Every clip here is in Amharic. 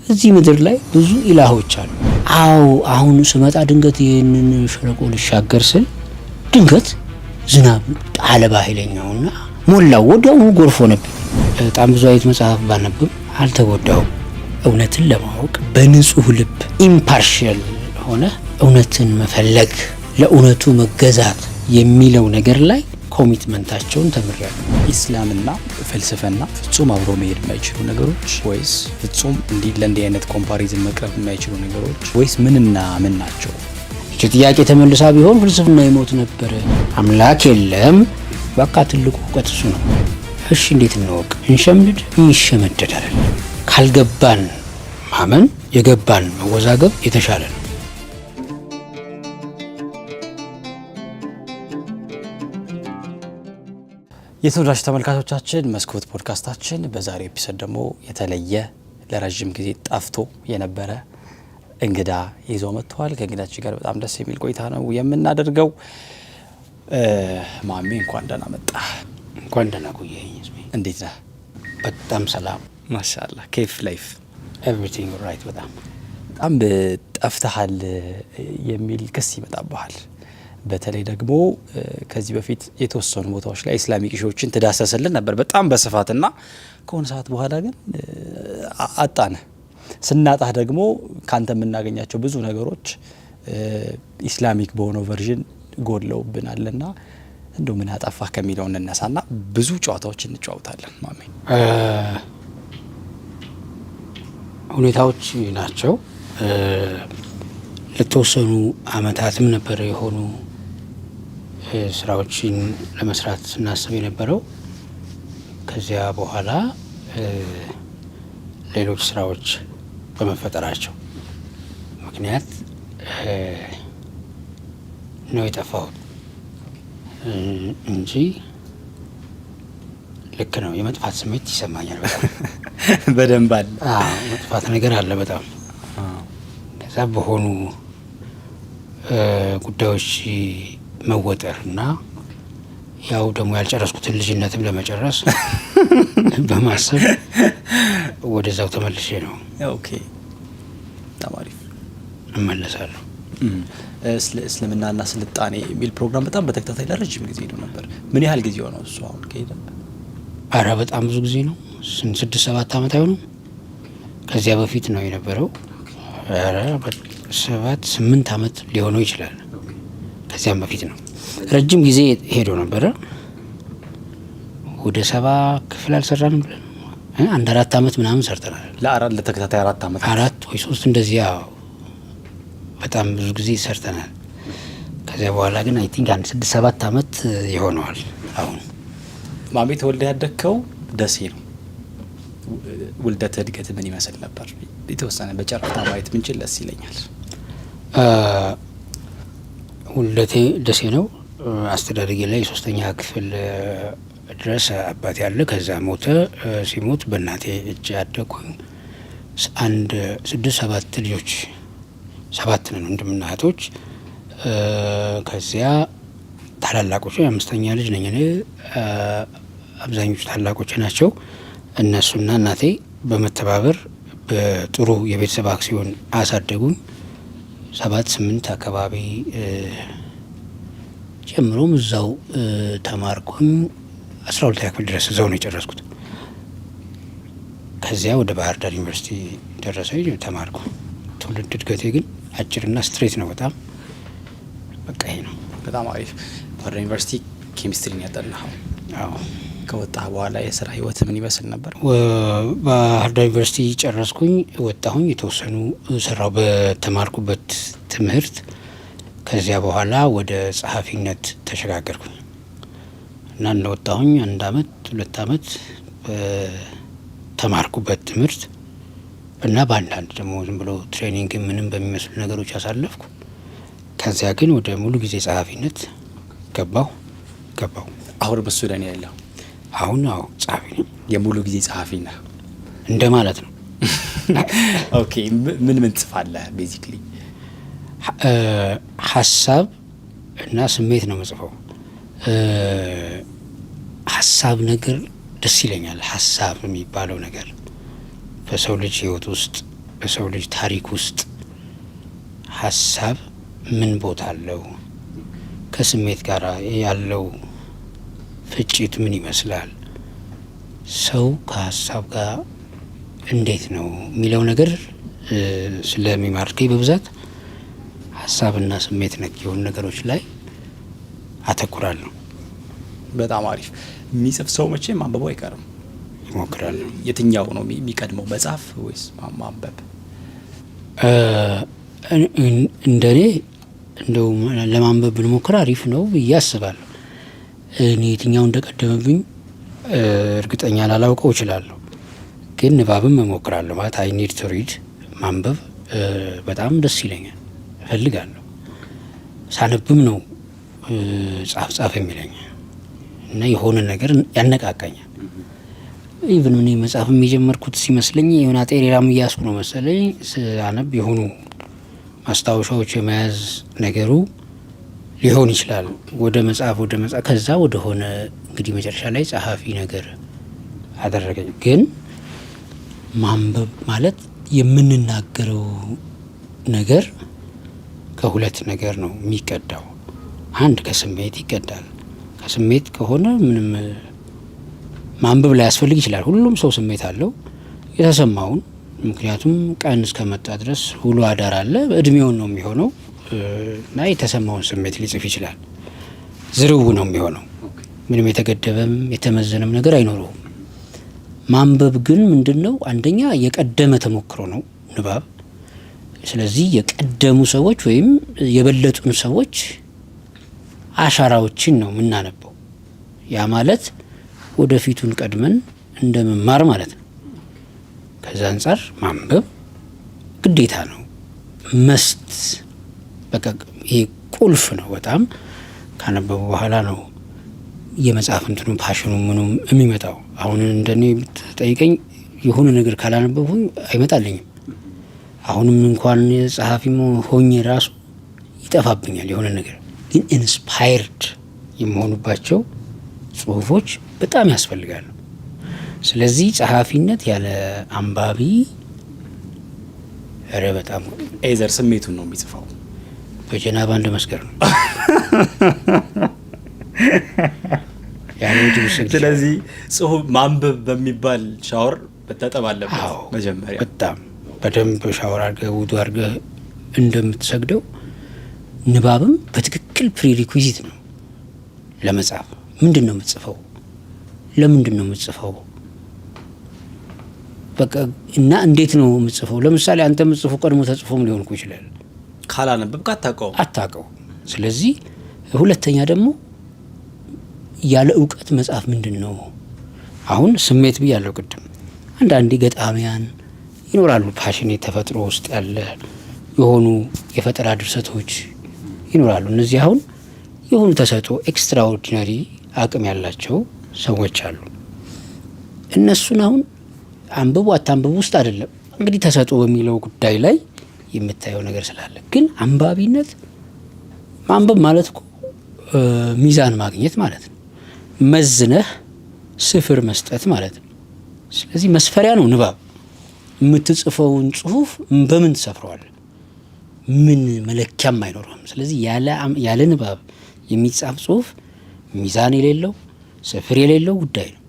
እዚህ ምድር ላይ ብዙ ኢላሆች አሉ። አዎ አሁን ስመጣ ድንገት ይህንን ሸለቆ ልሻገር ስል ድንገት ዝናብ ጣለ በኃይለኛውና ሞላው። ወዲያውኑ ጎርፍ ሆነብኝ። በጣም ብዙ አይነት መጽሐፍ ባነብም አልተጎዳሁም። እውነትን ለማወቅ በንጹህ ልብ ኢምፓርሻል ሆነ እውነትን መፈለግ፣ ለእውነቱ መገዛት የሚለው ነገር ላይ ኮሚትመንታቸውን ተምሬያለሁ። ኢስላምና ፍልስፍና ፍጹም አብሮ መሄድ የማይችሉ ነገሮች ወይስ ፍጹም ለእንዲህ አይነት ኮምፓሪዝን መቅረብ የማይችሉ ነገሮች ወይስ ምንና ምን ናቸው? እቺ ጥያቄ ተመልሳ ቢሆን ፍልስፍና ይሞት ነበር። አምላክ የለም በቃ ትልቁ እውቀት እሱ ነው። እሺ እንዴት እንወቅ? እንሸምድድ? የሚሸመደድ አይደለም። ካልገባን ማመን፣ የገባን መወዛገብ የተሻለ ነው። የተወዳጅ ተመልካቾቻችን መስኮት ፖድካስታችን በዛሬ ኤፒሶድ ደግሞ የተለየ ለረጅም ጊዜ ጠፍቶ የነበረ እንግዳ ይዞ መጥቷል። ከእንግዳችን ጋር በጣም ደስ የሚል ቆይታ ነው የምናደርገው። ማሜ እንኳን ደህና መጣ። እንኳን ደህና ቆየኝ። እንዴት ነህ? በጣም ሰላም ማሻአላ። ኬፍ ላይፍ ኤቭሪቲንግ ራይት። በጣም ጠፍተሃል የሚል ክስ ይመጣብሃል። በተለይ ደግሞ ከዚህ በፊት የተወሰኑ ቦታዎች ላይ ኢስላሚክ ኢሹዎችን ትዳሰስልን ነበር በጣም በስፋትና ከሆነ ሰዓት በኋላ ግን አጣነ። ስናጣህ ደግሞ ካንተ የምናገኛቸው ብዙ ነገሮች ኢስላሚክ በሆነው ቨርዥን ጎድለውብናልና እንደው ምን አጠፋህ ከሚለው እንነሳና ብዙ ጨዋታዎች እንጫወታለን። ማሜ ሁኔታዎች ናቸው። ለተወሰኑ አመታትም ነበር የሆኑ ስራዎችን ለመስራት ስናስብ የነበረው። ከዚያ በኋላ ሌሎች ስራዎች በመፈጠራቸው ምክንያት ነው የጠፋሁት እንጂ ልክ ነው። የመጥፋት ስሜት ይሰማኛል በጣም በደንብ አለ። መጥፋት ነገር አለ በጣም። ከዛ በሆኑ ጉዳዮች መወጠር እና ያው ደግሞ ያልጨረስኩትን ልጅነትም ለመጨረስ በማሰብ ወደዛው ተመልሼ ነው። ኦኬ ተማሪፍ እመለሳለሁ። እስልምናና ስልጣኔ የሚል ፕሮግራም በጣም በተከታታይ ለረጅም ጊዜ ሄዶ ነበር። ምን ያህል ጊዜ ሆነው እሱ አሁን ከሄደ? አረ በጣም ብዙ ጊዜ ነው። 6-7 ዓመት አይሆንም። ከዚያ በፊት ነው የነበረው። አረ 7-8 ዓመት ሊሆነው ይችላል። ከዚያም በፊት ነው። ረጅም ጊዜ ሄዶ ነበረ። ወደ 70 ክፍል አልሰራንም ብለን 1-4 ዓመት ምናምን ሰርተናል። ለተከታታይ 4 ዓመት 4 ወይ 3 እንደዚያ በጣም ብዙ ጊዜ ሰርተናል። ከዚያ በኋላ ግን አይ ቲንክ 6-7 ዓመት ይሆነዋል አሁን። ማሜ ተወልደ ያደግከው ደሴ ነው። ውልደት እድገት ምን ይመስል ነበር? የተወሰነ በጨረፍታ ማየት ምንችል ደስ ይለኛል። ውልደቴ ደሴ ነው። አስተዳደጌ ላይ 3ኛ ክፍል ድረስ አባቴ ያለ፣ ከዛ ሞተ። ሲሞት በእናቴ እጅ ያደግኩኝ 6-7 ልጆች 7 ነን ወንድምና እህቶች። ከዚያ ታላላቆች 5ኛ ልጅ ነኝ እኔ። አብዛኞቹ ታላቆች ናቸው። እነሱና እናቴ በመተባበር በጥሩ የቤተሰብ አክሲዮን አሳደጉኝ። 7-8 አካባቢ ጀምሮም እዛው ተማርኩኝ። 12ኛ ክፍል ድረስ እዛው ነው የጨረስኩት። ከዚያ ወደ ባህር ዳር ዩኒቨርሲቲ ደረሰኝ ተማርኩ። ትውልድ እድገቴ ግን አጭርና ስትሬት ነው በጣም። በቃ ይሄ ነው። በጣም አሪፍ። ባህር ዳር ዩኒቨርሲቲ ኬሚስትሪን ያጠናኸው? አዎ። ከወጣህ በኋላ የስራ ህይወት ምን ይመስል ነበር? ባህር ዳር ዩኒቨርሲቲ ጨረስኩኝ፣ ወጣሁኝ። የተወሰኑ ስራው በተማርኩበት ትምህርት። ከዚያ በኋላ ወደ ጸሐፊነት ተሸጋገርኩኝ እና እንደወጣሁኝ 1 አመት 2 አመት በተማርኩበት ትምህርት እና በአንዳንድ ደግሞ ዝም ብሎ ትሬኒንግ ምንም በሚመስሉ ነገሮች አሳለፍኩ። ከዚያ ግን ወደ ሙሉ ጊዜ ጸሐፊነት ገባሁ። አሁን በሱዳን ያለው አሁን ጸሐፊ ነኝ። የሙሉ ጊዜ ጸሐፊ ነህ እንደ ማለት ነው። ኦኬ። ምን ጽፋለህ? ቤዚክሊ ሀሳብ እና ስሜት ነው መጽፈው። ሀሳብ ነገር ደስ ይለኛል። ሀሳብ የሚባለው ነገር በሰው ልጅ ህይወት ውስጥ በሰው ልጅ ታሪክ ውስጥ ሀሳብ ምን ቦታ አለው? ከስሜት ጋር ያለው ፍጭት ምን ይመስላል? ሰው ከሀሳብ ጋር እንዴት ነው የሚለው ነገር ስለሚማርከኝ በብዛት ሀሳብና ስሜት ነክ የሆኑ ነገሮች ላይ አተኩራለሁ። በጣም አሪፍ። የሚጽፍ ሰው መቼም ማንበቡ አይቀርም። ይሞክራል። የትኛው ነው የሚቀድመው መጽሐፍ ወይስ ማንበብ? እንደኔ እንደው ለማንበብ ብንሞክር አሪፍ ነው ብዬ አስባለሁ። እኔ የትኛው እንደቀደመብኝ እርግጠኛ ላላውቀው እችላለሁ፣ ግን ንባብም እሞክራለሁ። ማለት አይ ኒድ ቱ ሪድ ማንበብ በጣም ደስ ይለኛል፣ እፈልጋለሁ። ሳነብም ነው ጻፍ የሚለኝ እና የሆነ ነገር ያነቃቃኛል። ኢቭን እኔ መጽሐፍ የጀመርኩት ሲመስለኝ የሆነ አጤ ሌላም እያስኩ ነው መሰለኝ ሳነብ የሆኑ ማስታወሻዎች የመያዝ ነገሩ ሊሆን ይችላል። ወደ መጽሐፍ ከዛ ወደ ሆነ እንግዲህ መጨረሻ ላይ ጸሐፊ ነገር አደረገኝ። ግን ማንበብ ማለት የምንናገረው ነገር ከሁለት ነገር ነው የሚቀዳው። አንድ ከስሜት ይቀዳል። ከስሜት ከሆነ ምንም ማንበብ ላይ ያስፈልግ ይችላል። ሁሉም ሰው ስሜት አለው የተሰማውን። ምክንያቱም ቀን እስከመጣ ድረስ ውሎ አዳር አለ። እድሜውን ነው የሚሆነው እና የተሰማውን ስሜት ሊጽፍ ይችላል። ዝርው ነው የሚሆነው። ምንም የተገደበም የተመዘነም ነገር አይኖረውም። ማንበብ ግን ምንድን ነው? አንደኛ የቀደመ ተሞክሮ ነው ንባብ። ስለዚህ የቀደሙ ሰዎች ወይም የበለጡን ሰዎች አሻራዎችን ነው የምናነበው። ያ ማለት ወደፊቱን ቀድመን እንደመማር ማለት ነው። ከዛ አንጻር ማንበብ ግዴታ ነው። በቃ ይሄ ቁልፍ ነው በጣም። ካነበቡ በኋላ ነው የመጽሐፍ እንትኑ ፓሽኑ ምኑም የሚመጣው። አሁን እንደኔ ጠይቀኝ የሆነ ነገር ካላነበብኩኝ አይመጣልኝም። አሁንም እንኳን ጸሐፊም ሆኜ ራሱ ይጠፋብኛል የሆነ ነገር። ግን ኢንስፓየርድ የመሆኑባቸው ጽሁፎች በጣም ያስፈልጋሉ። ስለዚህ ጸሐፊነት ያለ አንባቢ በጣም ኤዘር ስሜቱን ነው የሚጽፈው። በጀናባ እንደ መስገር ነው። ስለዚህ ጽሁፍ ማንበብ በሚባል ሻወር መታጠብ አለበት መጀመሪያ። በጣም በደንብ ሻወር አድርገህ ውዱ አድርገህ እንደምትሰግደው ንባብም በትክክል ፕሪሪኩዊዚት ነው ለመጻፍ። ምንድን ነው የምትጽፈው? ለምንድን ነው የምትጽፈው? በቃ እና እንዴት ነው የምትጽፈው? ለምሳሌ አንተ የምትጽፈው ቀድሞ ተጽፎም ሊሆን ይችላል። ካላነበብክ አታውቀው። ስለዚህ ሁለተኛ ደግሞ ያለ እውቀት መጽሐፍ ምንድን ነው? አሁን ስሜት ብያለሁ ቅድም። አንዳንዴ ገጣሚያን ይኖራሉ፣ ፓሽን ተፈጥሮ ውስጥ ያለ የሆኑ የፈጠራ ድርሰቶች ይኖራሉ። እነዚህ አሁን የሆኑ ተሰጥኦ ኤክስትራኦርዲናሪ አቅም ያላቸው ሰዎች አሉ። እነሱን አሁን አንብቡ አታንብቡ ውስጥ አይደለም እንግዲህ ተሰጥኦ በሚለው ጉዳይ ላይ የምታየው ነገር ስላለ። ግን አንባቢነት ማንበብ ማለት እኮ ሚዛን ማግኘት ማለት ነው። መዝነህ ስፍር መስጠት ማለት ነው። ስለዚህ መስፈሪያ ነው ንባብ። የምትጽፈውን ጽሁፍ በምን ትሰፍረዋለህ? ምን መለኪያም አይኖርም። ስለዚህ ያለ ንባብ የሚጻፍ ጽሁፍ ሚዛን የሌለው ስፍር የሌለው ጉዳይ ነው።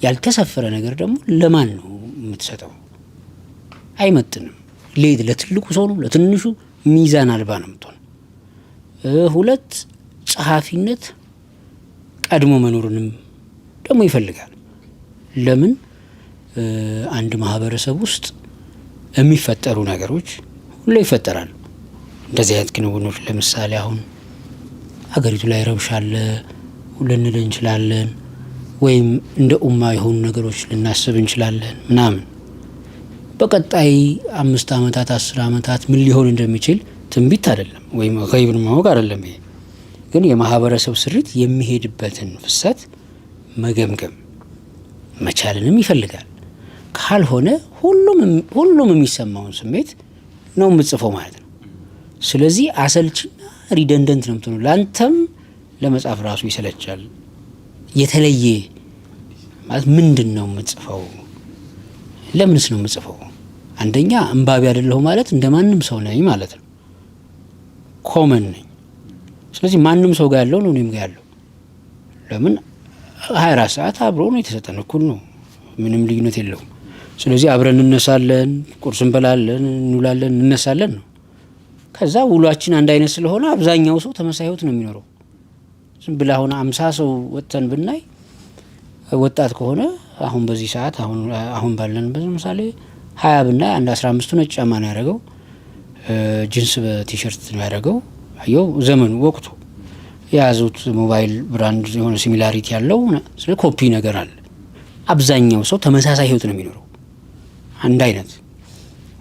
ያልተሰፈረ ነገር ደግሞ ለማን ነው የምትሰጠው? አይመጥንም። ለትልቁ ሰው ነው ለትንሹ ሚዛን አልባ ነው የምትሆነው። ሁለት ጸሐፊነት ቀድሞ መኖርንም ደግሞ ይፈልጋል። ለምን? አንድ ማህበረሰብ ውስጥ የሚፈጠሩ ነገሮች ሁሉ ይፈጠራሉ። እንደዚህ አይነት ክንውኖች ለምሳሌ አሁን አገሪቱ ላይ ረብሻ አለ ልንል እንችላለን፣ ወይም እንደ ኡማ የሆኑ ነገሮች ልናስብ እንችላለን ምናምን። በቀጣይ 5 ዓመታት 10 ዓመታት ምን ሊሆን እንደሚችል ትንቢት አይደለም ወይም ገይብን ማወቅ አይደለም። ይሄ ግን የማህበረሰብ ስሪት የሚሄድበትን ፍሰት መገምገም መቻልንም ይፈልጋል። ካልሆነ ሁሉም የሚሰማውን ስሜት ነው የምትጽፈው ማለት ነው። ስለዚህ አሰልችና ሪደንደንት ነው የምትሆነው። ለአንተም ለመጻፍ ራሱ ይሰለቻል። የተለየ ማለት ምንድን ነው የምትጽፈው? ለምንስ ነው የምትጽፈው? አንደኛ አንባቢ አይደለሁ ማለት እንደማንም ሰው ነኝ ማለት ነው። ኮመን ነኝ። ስለዚህ ማንም ሰው ጋር ያለው ነው እኔም ጋር ያለው። ለምን 24 ሰዓት አብሮ ነው የተሰጠን፣ እኩል ነው፣ ምንም ልዩነት የለውም። ስለዚህ አብረን እንነሳለን፣ ቁርስ እንበላለን፣ እንውላለን፣ እንነሳለን ነው። ከዛ ውሏችን አንድ አይነት ስለሆነ አብዛኛው ሰው ተመሳሳይ ህይወት ነው የሚኖረው። ዝም ብላ አሁን 50 ሰው ወጥተን ብናይ ወጣት ከሆነ አሁን በዚህ ሰዓት አሁን ባለንበት ለምሳሌ 20 ብናይ አንድ 15ቱ ነጭ ጫማ ነው ያደረገው፣ ጂንስ በቲሸርት ነው ያደረገው። አየው ዘመኑ ወቅቱ የያዙት ሞባይል ብራንድ የሆነ ሲሚላሪቲ ያለው ስለ ኮፒ ነገር አለ። አብዛኛው ሰው ተመሳሳይ ህይወት ነው የሚኖረው። አንድ አይነት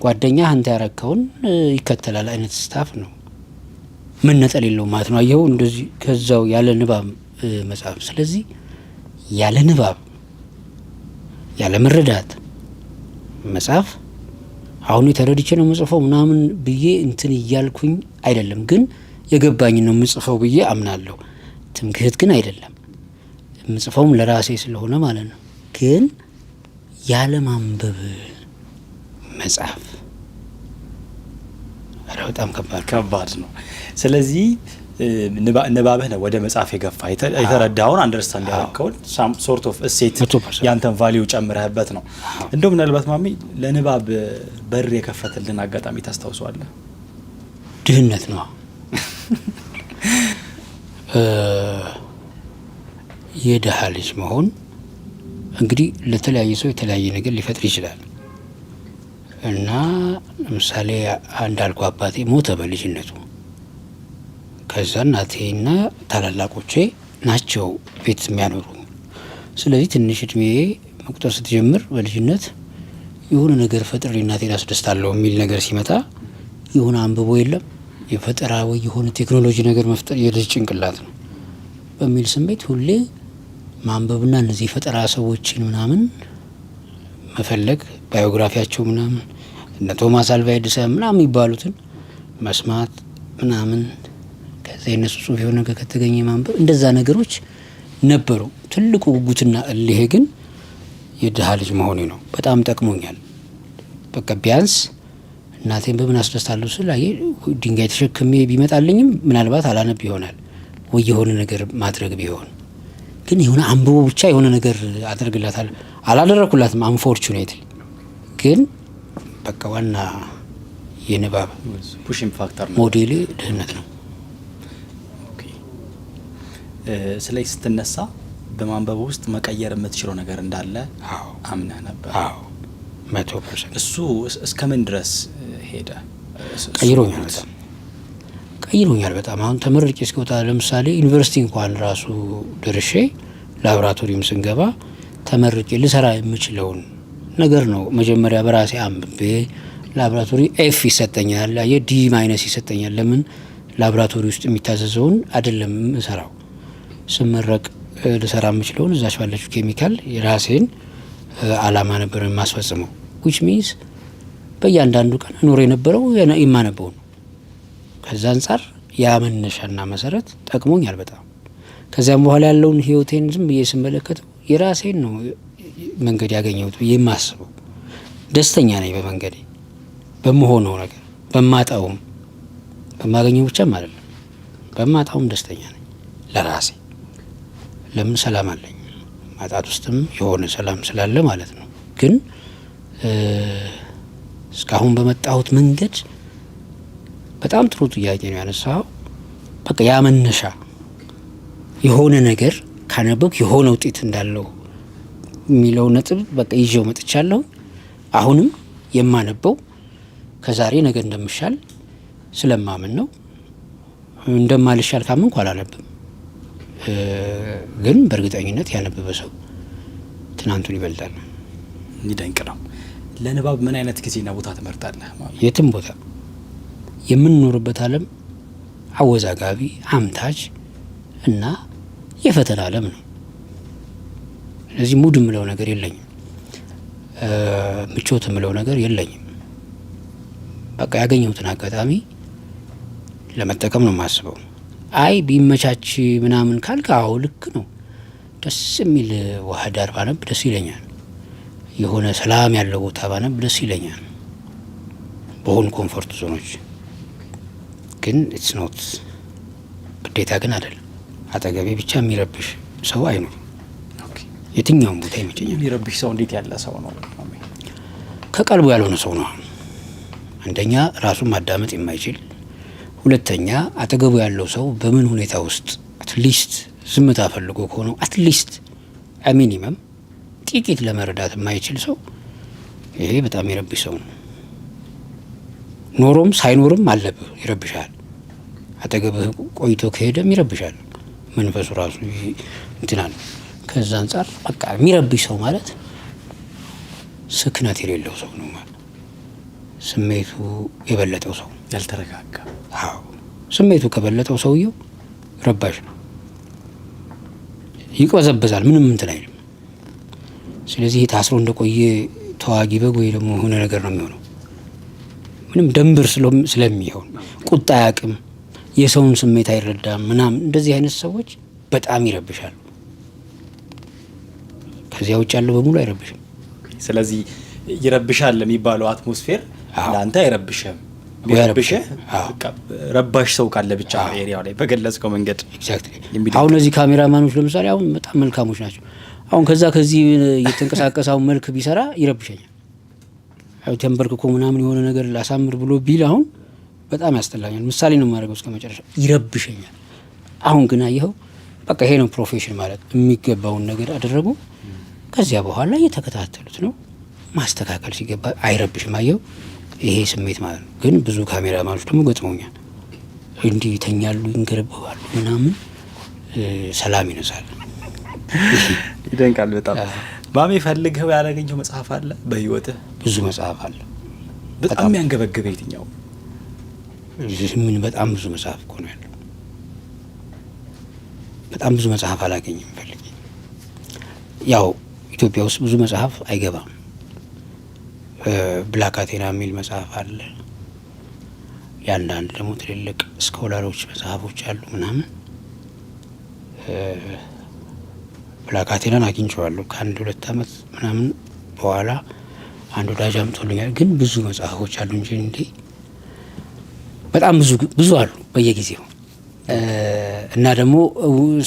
ጓደኛ አንተ ያረከውን ይከተላል አይነት ስታፍ ነው። መነጠል የለውም ማለት ነው። አየው እንደዚህ ከዛው ያለ ንባብ መጽሐፍ። ስለዚህ ያለ ንባብ ያለ መረዳት መጽሐፍ አሁን የተረድቼ ነው የምጽፈው ምናምን ብዬ እንትን እያልኩኝ አይደለም፣ ግን የገባኝ ነው የምጽፈው ብዬ አምናለሁ። ትምክህት ግን አይደለም፣ የምጽፈውም ለራሴ ስለሆነ ማለት ነው። ግን ያለ ማንበብ መጽሐፍ በጣም ከባድ ነው። ስለዚህ ንባብህ ነው ወደ መጽሐፍ የገፋ የተረዳውን አንደርስታንድ ያደረከውን ሶርት ኦፍ እሴት ያንተን ቫሊዩ ጨምረህበት ነው። እንደው ምናልባት ማሚ ለንባብ በር የከፈተልን አጋጣሚ ታስታውሰዋለህ? ድህነት ነው። የደሃ ልጅ መሆን እንግዲህ ለተለያየ ሰው የተለያየ ነገር ሊፈጥር ይችላል። እና ለምሳሌ እንዳልኩ አባቴ ሞተ በልጅነቱ። ከዛ እናቴና ታላላቆቼ ናቸው ቤት የሚያኖሩ። ስለዚህ ትንሽ እድሜ መቁጠር ስትጀምር በልጅነት የሆነ ነገር ፈጥሬ እናቴን አስደስታለሁ የሚል ነገር ሲመጣ የሆነ አንብቦ የለም የፈጠራ ወይ የሆነ ቴክኖሎጂ ነገር መፍጠር የልጅ ጭንቅላት ነው በሚል ስሜት ሁሌ ማንበብና እነዚህ የፈጠራ ሰዎችን ምናምን መፈለግ፣ ባዮግራፊያቸው ምናምን እነ ቶማስ አልቫ ኤዲሰን ምናምን የሚባሉትን መስማት ምናምን፣ ከዛ የነሱ ጽሁፍ የሆነ ነገር ከተገኘ ማንበብ፣ እንደዛ ነገሮች ነበሩ። ትልቁ ጉጉትና እልሄ ግን የድሃ ልጅ መሆኔ ነው። በጣም ጠቅሞኛል። በቃ ቢያንስ እናቴን በምን አስደስታለሁ ስል ድንጋይ ተሸክሜ ቢመጣልኝም ምናልባት አላነብ ይሆናል ወይ የሆነ ነገር ማድረግ ቢሆን፣ ግን የሆነ አንብቦ ብቻ የሆነ ነገር አደርግላታል አላደረኩላትም። አንፎርቹኔትሊ ግን በቃ ዋና የንባብ ፑሽንግ ፋክተር ነው ሞዴሌ ድህነት ነው። ኦኬ ስለዚህ ስትነሳ በማንበብ ውስጥ መቀየር የምትችለው ነገር እንዳለ አምነህ ነበር? አዎ 100%። እሱ እስከ ምን ድረስ ሄደ? ቀይሮኛል በጣም። አሁን ተመርቄ እስከወጣ ለምሳሌ ዩኒቨርሲቲ እንኳን ራሱ ደርሼ ላቦራቶሪም ስንገባ ተመርቄ ልሰራ የምችለውን ነገር ነው መጀመሪያ በራሴ አንብቤ። ላቦራቶሪ ኤፍ ይሰጠኛል፣ ዲ ማይነስ ይሰጠኛል። ለምን ላቦራቶሪ ውስጥ የሚታዘዘውን አይደለም እሰራው። ስመረቅ ልሰራ የምችለውን እዛች ባለችው ኬሚካል የራሴን አላማ ነበር የማስፈጽመው። ዊች ሚንስ በእያንዳንዱ ቀን እኖር የነበረው የማነበው ነው። ከዛ አንጻር ያ መነሻና መሰረት ጠቅሞኛል በጣም። ከዚያም በኋላ ያለውን ህይወቴን ዝም ብዬ ስመለከተው የራሴን ነው መንገድ ያገኘሁት ብዬ የማስበው። ደስተኛ ነኝ በመንገዴ፣ በምሆነው ነገር፣ በማጣውም በማገኘው ብቻም አይደለም፣ በማጣውም ደስተኛ ነኝ ለራሴ። ለምን ሰላም አለኝ። ማጣት ውስጥም የሆነ ሰላም ስላለ ማለት ነው። ግን እስካሁን በመጣሁት መንገድ በጣም ጥሩ ጥያቄ ነው ያነሳው። በቃ ያ መነሻ የሆነ ነገር ካነበብኩ የሆነ ውጤት እንዳለው የሚለው ነጥብ በቃ ይዤው መጥቻለሁ። አሁንም የማነበው ከዛሬ ነገ እንደምሻል ስለማምን ነው። እንደማልሻል ካመንኩ አላነብም። ግን በእርግጠኝነት ያነበበ ሰው ትናንቱን ይበልጣል። ይደንቅ ነው። ለንባብ ምን አይነት ጊዜና ቦታ ትመርጣለህ? የትም ቦታ። የምንኖርበት ዓለም አወዛጋቢ፣ አምታች እና የፈተና ዓለም ነው። ስለዚህ ሙድ የምለው ነገር የለኝም፣ ምቾት የምለው ነገር የለኝም። በቃ ያገኘሁትን አጋጣሚ ለመጠቀም ነው የማስበው። አይ ቢመቻች ምናምን ካልክ አዎ ልክ ነው። ደስ የሚል ውሃ ዳር ባነብ ደስ ይለኛል። የሆነ ሰላም ያለው ቦታ ባነብ ደስ ይለኛል። በሆኑ ኮንፈርት ዞኖች ግን ኢትስ ኖት ግዴታ ግን አይደለም። አጠገቤ ብቻ የሚረብሽ ሰው አይኖር። የትኛውም ቦታ ይመቸኛል። የሚረብሽ ሰው እንዴት ያለ ሰው ነው? ከቀልቡ ያልሆነ ሰው ነው። አንደኛ ራሱን ማዳመጥ የማይችል፣ ሁለተኛ አጠገቡ ያለው ሰው በምን ሁኔታ ውስጥ አትሊስት ዝምታ ፈልጎ ከሆነው አትሊስት ሚኒመም ጥቂት ለመረዳት የማይችል ሰው ይሄ በጣም ይረብሽ ሰው ነው። ኖሮም ሳይኖርም አለብህ ይረብሻል። አጠገብህ ቆይቶ ከሄደም ይረብሻል። መንፈሱ ራሱ እንትናል። ከዛ አንጻር በቃ የሚረብሽ ሰው ማለት ስክነት የሌለው ሰው ነው ማለት። ስሜቱ የበለጠው ሰው ያልተረጋጋ። አዎ ስሜቱ ከበለጠው ሰውየው ረባሽ ነው። ይቆዘበዛል፣ ምንም እንትን አይልም። ስለዚህ ታስሮ እንደቆየ ተዋጊ በግ ወይ ደግሞ የሆነ ነገር ነው የሚሆነው። ምንም ደንብር ስለሚሆን ቁጣ አያውቅም፣ የሰውን ስሜት አይረዳም ምናምን። እንደዚህ አይነት ሰዎች በጣም ይረብሻሉ። ከዚያ ውጭ ያለው በሙሉ አይረብሽም። ስለዚህ ይረብሻል የሚባለው አትሞስፌር ለአንተ አይረብሽም። ቢረብሽህ ረባሽ ሰው ካለ ብቻ ኤሪያው ላይ በገለጽከው መንገድ ኤግዛክትሊ። አሁን እነዚህ ካሜራማኖች ለምሳሌ አሁን በጣም መልካሞች ናቸው። አሁን ከዚህ እየተንቀሳቀሰ አሁን መልክ ቢሰራ ይረብሸኛል። ተንበርክኮ ምናምን የሆነ ነገር ላሳምር ብሎ ቢል አሁን በጣም ያስጠላኛል። ምሳሌ ነው የማደርገው እስከ መጨረሻ ይረብሸኛል። አሁን ግን አየኸው በቃ ይሄ ነው ፕሮፌሽን ማለት። የሚገባውን ነገር አደረጉ። ከዚያ በኋላ እየተከታተሉት ነው። ማስተካከል ሲገባ አይረብሽም። አየኸው ይሄ ስሜት ማለት ነው። ግን ብዙ ካሜራማኖች ደግሞ ገጥመውኛል። እንዲህ ይተኛሉ፣ ይንገረበባሉ ምናምን፣ ሰላም ይነሳል። ይደንቃል በጣም። ማሜ ፈልገው ያላገኘው መጽሐፍ አለ በህይወትህ? ብዙ መጽሐፍ አለ። በጣም ያንገበገበ የትኛው? ምን በጣም ብዙ መጽሐፍ እኮ ነው ያለው። በጣም ብዙ መጽሐፍ አላገኝም ፈልጌ። ያው ኢትዮጵያ ውስጥ ብዙ መጽሐፍ አይገባም። ብላክ አቴና የሚል መጽሐፍ አለ። ያንዳንድ ደግሞ ትልልቅ ስኮላሮች መጽሐፎች አሉ ምናምን። ብላክ አቴናን አግኝቼዋለሁ ከ1-2 አመት ምናምን በኋላ አንድ ወዳጅ አምጥቶልኛል። ግን ብዙ መጽሐፎች አሉ እንጂ በጣም ብዙ አሉ በየጊዜው። እና ደግሞ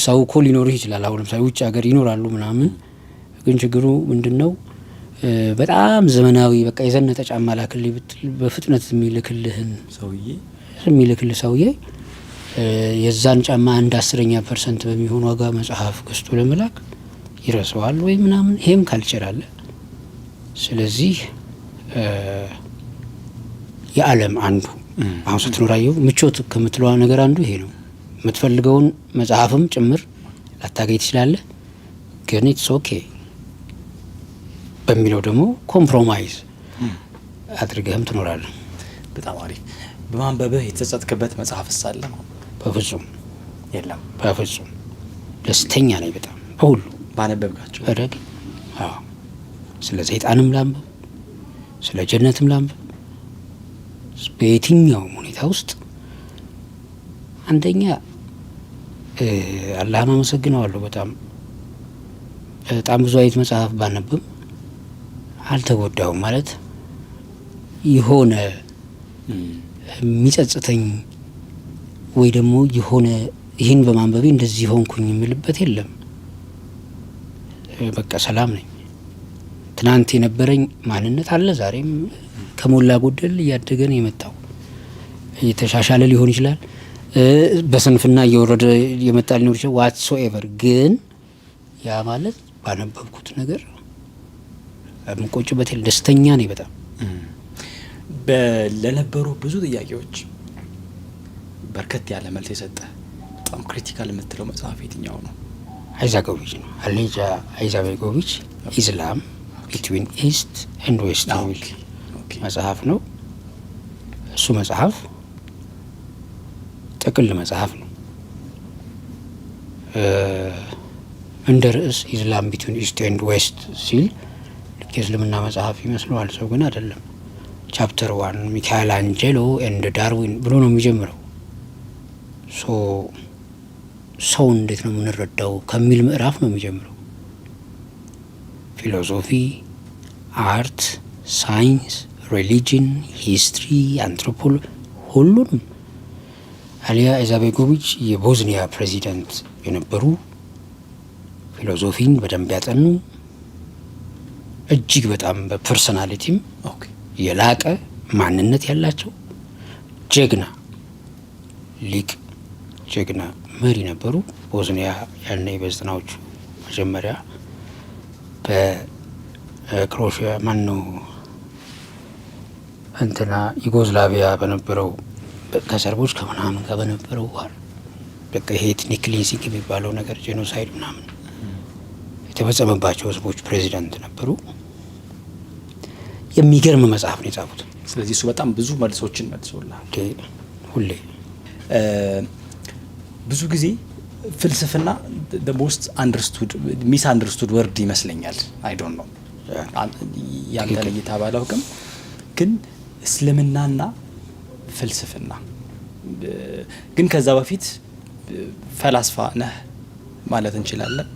ሰው እኮ ሊኖርህ ይችላል። አሁን ለምሳሌ ውጭ ሀገር ይኖራሉ ምናምን። ግን ችግሩ ምንድነው? በጣም ዘመናዊ በቃ የዘነጠ ጫማ ላክልኝ ብትል በፍጥነት የሚልክልህ ሰውዬ የዛን ጫማ 1/10% በሚሆን ዋጋ መጽሐፍ ገዝቶ ለመላክ ይረሳዋል ወይ ምናምን። ይሄም ካልቸር አለ። ስለዚህ የዓለም አንዱ አሁን ስትኖራየው ምቾት ከምትለዋ ነገር አንዱ ይሄ ነው። የምትፈልገውን መጽሐፍም ጭምር ላታገኝ ትችላለህ። ግን ኢትስ ኦኬ በሚለው ደግሞ ኮምፕሮማይዝ አድርገህም ትኖራለህ። በጣም አሪፍ። በማንበብህ የተጸጸትክበት መጽሐፍ ሳለ ነው? በፍጹም የለም። በፍጹም ደስተኛ ነኝ በጣም በሁሉ ባነበብካቸው። ረግ ስለ ሰይጣንም ላንብብ፣ ስለ ጀነትም ላንብብ። በየትኛውም ሁኔታ ውስጥ አንደኛ አላህን አመሰግነዋለሁ። በጣም ብዙ አይነት መጽሐፍ ባነብም አልተጎዳውም። ማለት የሆነ የሚጸጽተኝ ወይ ደግሞ የሆነ ይህን በማንበቤ እንደዚህ ሆንኩኝ የምልበት የለም። በቃ ሰላም ነኝ። ትናንት የነበረኝ ማንነት አለ፣ ዛሬም ከሞላ ጎደል እያደገ ነው የመጣው። እየተሻሻለ ሊሆን ይችላል፣ በስንፍና እየወረደ የመጣ ሊኖር ይችላል። ዋትሶኤቨር ግን ያ ማለት ባነበብኩት ነገር የምቆጭበት የለም። ደስተኛ ነኝ በጣም። ለነበሩ ብዙ ጥያቄዎች በርከት ያለ መልስ የሰጠ በጣም ክሪቲካል የምትለው መጽሐፍ የትኛው ነው? አይዛጎቪች ነው። አሌጃ አይዛጎቪች ኢስላም ቢትዊን ኢስት ኤንድ ዌስት መጽሐፍ ነው። እሱ መጽሐፍ ጥቅል መጽሐፍ ነው። እንደ ርዕስ ኢስላም ቢትዊን ኢስት ኤንድ ዌስት ሲል ልክ የእስልምና መጽሐፍ ይመስለዋል ሰው፣ ግን አይደለም። ቻፕተር 1 ሚካኤል አንጀሎ ኤንድ ዳርዊን ብሎ ነው የሚጀምረው። ሰው እንዴት ነው የምንረዳው ከሚል ምዕራፍ ነው የሚጀምረው። ፊሎሶፊ፣ አርት፣ ሳይንስ፣ ሪሊጅን፣ ሂስትሪ፣ አንትሮፖሎጂ ሁሉንም። አሊያ ኢዛቤጎቪች የቦዝኒያ ፕሬዚዳንት የነበሩ ፊሎዞፊን በደንብ ያጠኑ እጅግ በጣም በፐርሶናሊቲም የላቀ ማንነት ያላቸው ጀግና ሊቅ ጀግና መሪ ነበሩ። ቦዝኒያ ያኔ በዘጠናዎቹ መጀመሪያ በክሮኤሽያ ማነው እንትና ዩጎዝላቪያ በነበረው ከሰርቦች ከምናምን ጋር በነበረው ዋር በቃ ይሄ ኤትኒክ ክሊንሲንግ የሚባለው ነገር ጄኖሳይድ ምናምን የተፈጸመባቸው ህዝቦች ፕሬዚዳንት ነበሩ። የሚገርም መጽሐፍ ነው የጻፉት። ስለዚህ እሱ በጣም ብዙ መልሶችን መልሶልሃል። ሁሌ ብዙ ጊዜ ፍልስፍና the most understood misunderstood word ይመስለኛል። I don't know ያንተ ለይታ ባላውቅም ግን እስልምናና ፍልስፍና ግን ከዛ በፊት ፈላስፋ ነህ ማለት እንችላለን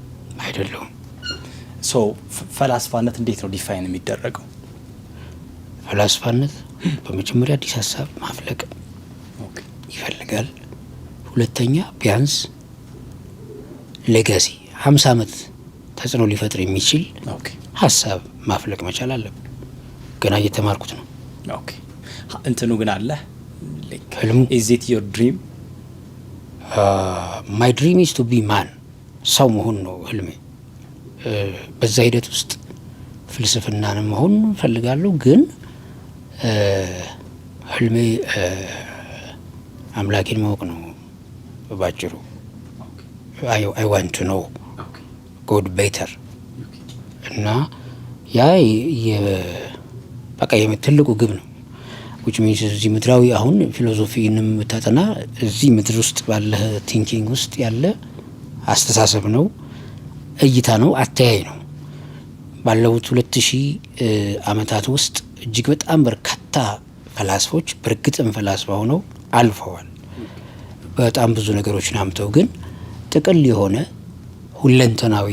አይደለም? ሶ ፈላስፋነት እንዴት ነው ዲፋይን የሚደረገው? ፈላስፋነት በመጀመሪያ አዲስ ሀሳብ ማፍለቅ ይፈልጋል። ሁለተኛ ቢያንስ ሌጋሲ 50 ዓመት ተጽዕኖ ሊፈጥር የሚችል ሀሳብ ማፍለቅ መቻል አለብን። ገና እየተማርኩት ነው። ኦኬ እንትኑ ግን አለ ህልሙ is it your dream? my dream is to be man ሰው መሆን ነው ህልሜ። በዛ ሂደት ውስጥ ፍልስፍናን መሆን ፈልጋለሁ። ግን ህልሜ አምላኬን ማወቅ ነው ባጭሩ። I want to know God better እና ያ በቃ የትልቁ ግብ ነው። which means እዚህ ምድራዊ አሁን ፊሎሶፊንም ታጠና እዚህ ምድር ውስጥ ባለ ቲንኪንግ ውስጥ ያለ አስተሳሰብ ነው፣ እይታ ነው፣ አተያይ ነው። ባለፉት 2000 ዓመታት ውስጥ እጅግ በጣም በርካታ ፈላስፎች በእርግጥም ፈላስፋ ሆነው አልፈዋል። በጣም ብዙ ነገሮችን አምተው ግን ጥቅል የሆነ ሁለንተናዊ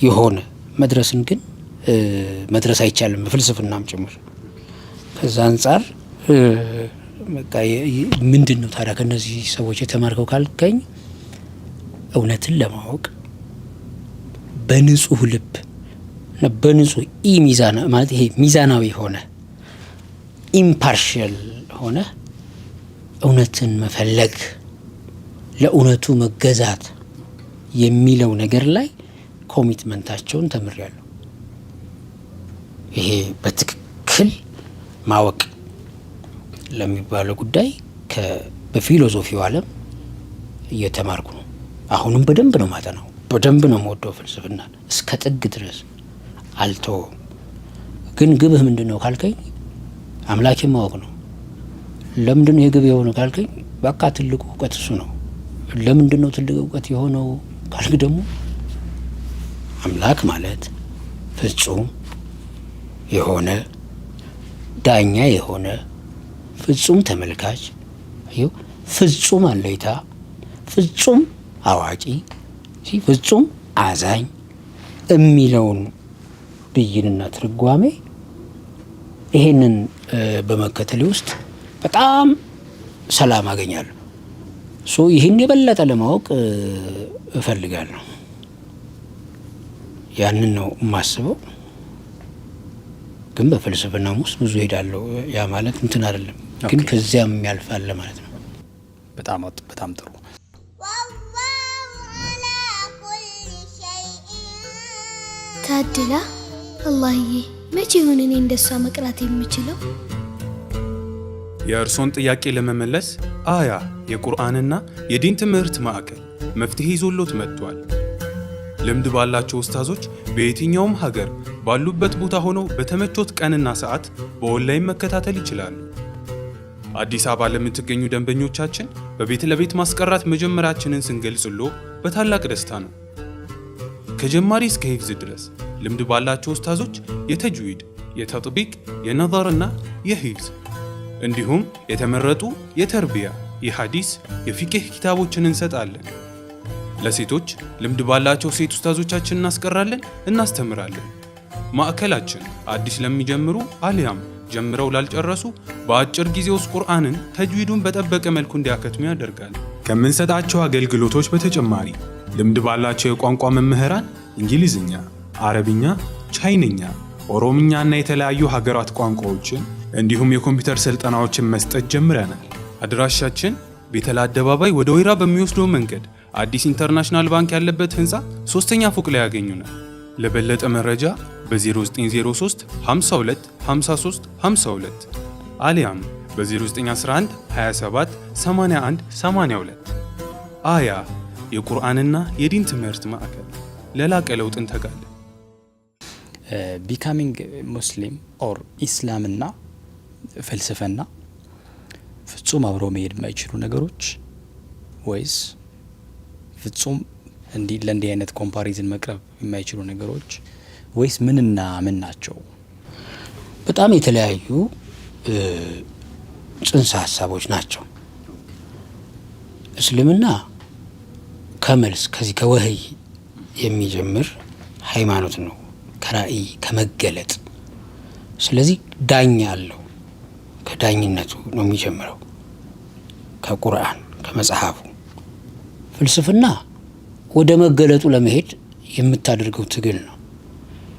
የሆነ መድረስን ግን መድረስ አይቻልም፣ ፍልስፍናም ጭምር። ከዛ አንጻር በቃ ምንድነው ታዲያ ከነዚህ ሰዎች የተማርከው ካልከኝ እውነትን ለማወቅ በንጹህ ልብ እና በንጹህ ሚዛን ማለት ይሄ ሚዛናዊ ሆነ ኢምፓርሻል ሆነ እውነትን መፈለግ ለእውነቱ መገዛት የሚለው ነገር ላይ ኮሚትመንታቸውን ተምሬያለሁ። ይሄ በትክክል ማወቅ ለሚባለው ጉዳይ በፊሎሶፊው ዓለም እየተማርኩ ነው። አሁንም በደንብ ነው ማጠናው፣ በደንብ ነው የምወደው ፍልስፍና እስከ ጥግ ድረስ አልተውም። ግን ግብህ ምንድነው ካልከኝ አምላኬን ማወቅ ነው። ለምንድነው የግብ የሆነው ካልከኝ በቃ ትልቁ እውቀት እሱ ነው። ለምንድነው ትልቁ እውቀት የሆነው ካልክ ደግሞ አምላክ ማለት ፍጹም የሆነ ዳኛ የሆነ ፍጹም ተመልካች፣ ፍጹም አለይታ፣ ፍጹም አዋቂ፣ ፍጹም አዛኝ የሚለውን ብይንና ትርጓሜ ይሄንን በመከተል ውስጥ በጣም ሰላም አገኛለሁ። ይህን የበለጠ ለማወቅ እፈልጋለሁ። ያንን ነው የማስበው። ግን በፍልስፍናም ውስጥ ብዙ ሄዳለሁ። ያ ማለት እንትን አይደለም፣ ግን ከዚያም ያልፋል ማለት ነው። በጣም ጥሩ። ታድላ አላህዬ፣ መቼ ይሁን እኔ እንደሷ መቅራት የምችለው? የእርሶን ጥያቄ ለመመለስ አያ የቁርአንና የዲን ትምህርት ማዕከል መፍትሄ ይዞሎት መጥቷል። ልምድ ባላቸው ኡስታዞች በየትኛውም ሀገር ባሉበት ቦታ ሆነው በተመቾት ቀንና ሰዓት በኦንላይን መከታተል ይችላሉ። አዲስ አበባ ለምትገኙ ደንበኞቻችን በቤት ለቤት ማስቀራት መጀመራችንን ስንገልጽሎ በታላቅ ደስታ ነው። ከጀማሪ እስከ ሂፍዝ ድረስ ልምድ ባላቸው ኡስታዞች የተጅዊድ፣ የተጥቢቅ፣ የነዘርና የሂፍዝ እንዲሁም የተመረጡ የተርቢያ፣ የሐዲስ፣ የፊቅህ ኪታቦችን እንሰጣለን። ለሴቶች ልምድ ባላቸው ሴት ኡስታዞቻችን እናስቀራለን፣ እናስተምራለን። ማዕከላችን አዲስ ለሚጀምሩ አሊያም ጀምረው ላልጨረሱ በአጭር ጊዜ ውስጥ ቁርአንን ተጅዊዱን በጠበቀ መልኩ እንዲያከትሙ ያደርጋል። ከምንሰጣቸው አገልግሎቶች በተጨማሪ ልምድ ባላቸው የቋንቋ መምህራን እንግሊዝኛ፣ አረብኛ፣ ቻይንኛ፣ ኦሮምኛና የተለያዩ ሀገራት ቋንቋዎችን እንዲሁም የኮምፒውተር ስልጠናዎችን መስጠት ጀምረናል። አድራሻችን ቤተል አደባባይ ወደ ወይራ በሚወስደው መንገድ አዲስ ኢንተርናሽናል ባንክ ያለበት ህንፃ 3ኛ ፎቅ ላይ ያገኙናል። ለበለጠ መረጃ በ0903 52 53 52 አሊያም በ0911 27 81 82 አያ የቁርአንና የዲን ትምህርት ማዕከል ለላቀ ለውጥ እንተጋለን። ቢካሚንግ ሙስሊም ኦር ኢስላምና ፍልስፍና ፍጹም አብሮ መሄድ የማይችሉ ነገሮች ወይስ ፍጹም ለእንዲህ አይነት ኮምፓሪዝን መቅረብ የማይችሉ ነገሮች ወይስ ምንና ምን ናቸው? በጣም የተለያዩ ጽንሰ ሀሳቦች ናቸው። እስልምና ከመልስ ከዚህ ከወህይ የሚጀምር ሃይማኖት ነው፣ ከራእይ ከመገለጥ። ስለዚህ ዳኛ አለው። ከዳኝነቱ ነው የሚጀምረው፣ ከቁርአን ከመጽሐፉ። ፍልስፍና ወደ መገለጡ ለመሄድ የምታደርገው ትግል ነው።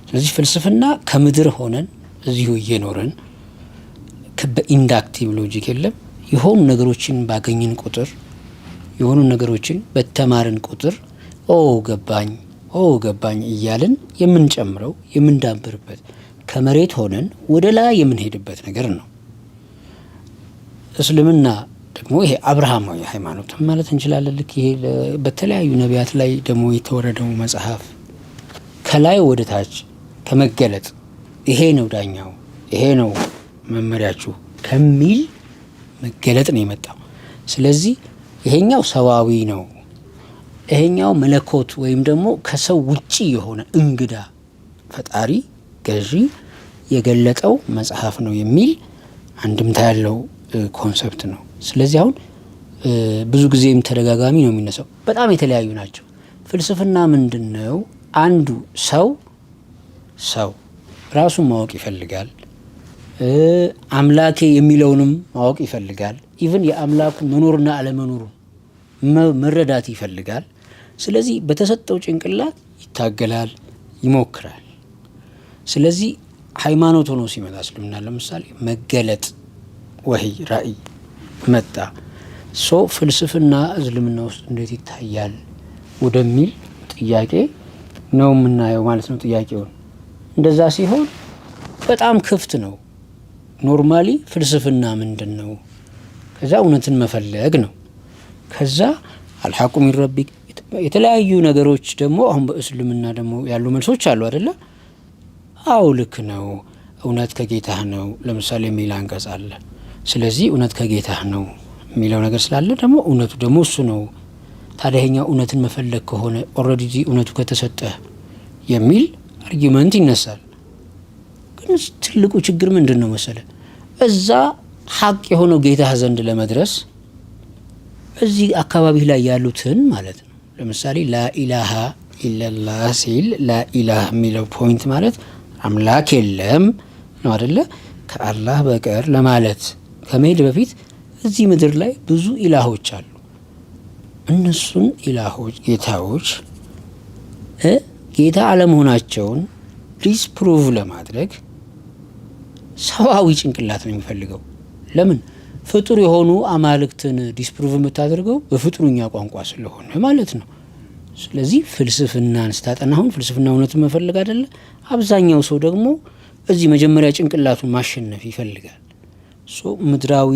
ስለዚህ ፍልስፍና ከምድር ሆነን እዚሁ እየኖረን በኢንዳክቲቭ ሎጂክ የለም የሆኑ ነገሮችን ባገኝን ቁጥር የሆኑ ነገሮችን በተማርን ቁጥር ገባኝ እያልን የምንጨምረው የምንዳብርበት ከመሬት ሆነን ወደ ላይ የምንሄድበት ነገር ነው። እስልምና ደግሞ ይሄ አብርሃማዊ ሃይማኖት ማለት እንችላለን። ልክ ይሄ በተለያዩ ነቢያት ላይ ደግሞ የተወረደው መጽሐፍ ከላይ ወደ ታች ከመገለጥ ይሄ ነው ዳኛው፣ ይሄ ነው መመሪያችሁ ከሚል መገለጥ ነው የመጣው። ስለዚህ ይሄኛው ሰዋዊ ነው፣ ይሄኛው መለኮት ወይም ደግሞ ከሰው ውጪ የሆነ እንግዳ ፈጣሪ ገዢ የገለጠው መጽሐፍ ነው የሚል አንድምታ ያለው ኮንሰፕት ነው። ስለዚህ አሁን ብዙ ጊዜም ተደጋጋሚ ነው የሚነሳው። በጣም የተለያዩ ናቸው። ፍልስፍና ምንድን ነው? አንዱ ሰው ራሱን ማወቅ ይፈልጋል። አምላኬ የሚለውንም ማወቅ ይፈልጋል። ኢቭን የአምላኩ መኖርና አለመኖሩ መረዳት ይፈልጋል። ስለዚህ በተሰጠው ጭንቅላት ይታገላል፣ ይሞክራል። ስለዚህ ሃይማኖት ሆኖ ሲመጣ እስልምና ለምሳሌ መገለጥ ወህይ ራእይ መጣ። ፍልስፍና እስልምና ውስጥ እንዴት ይታያል ወደሚል ጥያቄ ነው የምናየው ማለት ነው። ጥያቄውን እንደዛ ሲሆን በጣም ክፍት ነው። ኖርማሊ ፍልስፍና ምንድን ነው? ከዛ እውነትን መፈለግ ነው። ከዛ አልሐቁ ሚን ረቢክ የተለያዩ ነገሮች ደግሞ አሁን በእስልምና ደግሞ ያሉ መልሶች አሉ አይደለ? አው ልክ ነው፣ እውነት ከጌታህ ነው ለምሳሌ የሚል አንቀጽ አለ። ስለዚህ እውነት ከጌታህ ነው የሚለው ነገር ስላለ ደግሞ እውነቱ ደግሞ እሱ ነው። ታዲያኛ እውነትን መፈለግ ከሆነ ኦልሬዲ እውነቱ ከተሰጠህ የሚል አርጊመንት ይነሳል። ግን ትልቁ ችግር ምንድን ነው መሰለ? እዛ ሀቅ የሆነው ጌታህ ዘንድ ለመድረስ እዚህ አካባቢ ላይ ያሉትን ማለት ነው። ለምሳሌ ላኢላሃ ኢላላህ ሲል ላኢላህ የሚለው ፖይንት ማለት አምላክ የለም ነው አይደለ? ከአላህ በቀር ለማለት ከመሄድ በፊት እዚህ ምድር ላይ ብዙ ኢላሆች አሉ። እነሱን ኢላሆች ጌታዎች ጌታ አለመሆናቸውን ዲስፕሩቭ ለማድረግ ሰዋዊ ጭንቅላት ነው የሚፈልገው። ለምን? ፍጡር የሆኑ አማልክትን ዲስፕሩቭ የምታደርገው በፍጡሩኛ ቋንቋ ስለሆነ ማለት ነው። ስለዚህ ፍልስፍናን ስታጠና አሁን ፍልስፍና እውነትን መፈለግ አይደለ? አብዛኛው ሰው ደግሞ እዚህ መጀመሪያ ጭንቅላቱን ማሸነፍ ይፈልጋል። ምድራዊ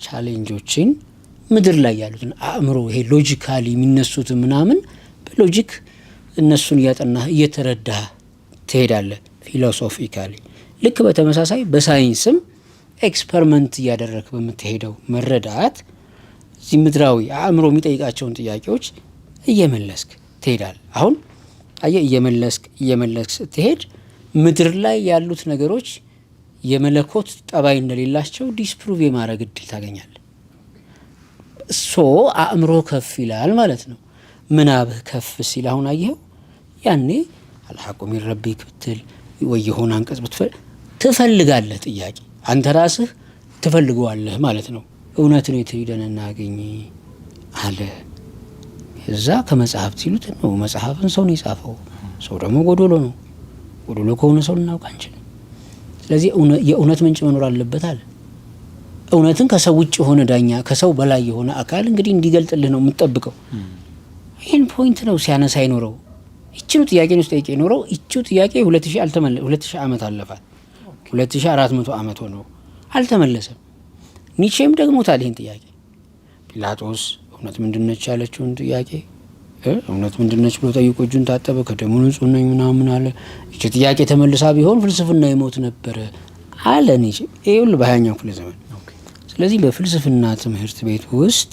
ቻሌንጆችን ምድር ላይ ያሉትን አእምሮ ይሄ ሎጂካሊ የሚነሱት ምናምን በሎጂክ እነሱን እያጠናህ እየተረዳህ ትሄዳለህ ፊሎሶፊካሊ። ልክ በተመሳሳይ በሳይንስም ኤክስፐሪመንት እያደረግህ በምትሄደው መረዳት እዚህ ምድራዊ አእምሮ የሚጠይቃቸውን ጥያቄዎች እየመለስክ ትሄዳለህ። አሁን አየህ እየመለስክ ስትሄድ ምድር ላይ ያሉት ነገሮች የመለኮት ጠባይ እንደሌላቸው ዲስፕሩቭ የማድረግ እድል ታገኛለህ። አእምሮ ከፍ ይላል ማለት ነው። ምናብህ ከፍ ሲል አሁን አየኸው ያኔ አልሐቁ ሚን ረቢክ ብትል ወይ የሆነ አንቀጽ ብትፈልግ ትፈልጋለህ ጥያቄ። አንተ ራስህ ትፈልገዋለህ ማለት ነው። እውነትን የት ሄደን እናገኝ አለ። እዛ ከመጽሐፍት ሲሉት ነው። መጽሐፍን ሰው ነው የጻፈው። ሰው ደግሞ ጎዶሎ ነው። ጎዶሎ ከሆነ ሰው ልናውቅ አንችልም። ስለዚህ የእውነት ምንጭ መኖር አለበት አለ። እውነትን ከሰው ውጭ የሆነ ዳኛ፣ ከሰው በላይ የሆነ አካል እንግዲህ እንዲገልጥልህ ነው የምትጠብቀው። ይህን ፖይንት ነው ሲያነሳ ይኖረው። ይችኑ ጥያቄ ነው ጠይቄ ይኖረው። ይቺው ጥያቄ 2000 ዓመት አለፋት። 2400 ዓመት ሆነው አልተመለሰም። ኒቼም ደግሞታል ይህን ጥያቄ። ጲላጦስ እውነት ምንድነች ያለችውን ጥያቄ እውነት ምንድነች ብሎ ጠይቆ እጁን ታጠበ፣ ከደሙ ንጹህ ነኝ ምናምን አለ። ይቺ ጥያቄ ተመልሳ ቢሆን ፍልስፍና ይሞት ነበረ አለ ኒቼ። ይኸውል በ20ኛው ክፍለ ዘመን። ስለዚህ በፍልስፍና ትምህርት ቤት ውስጥ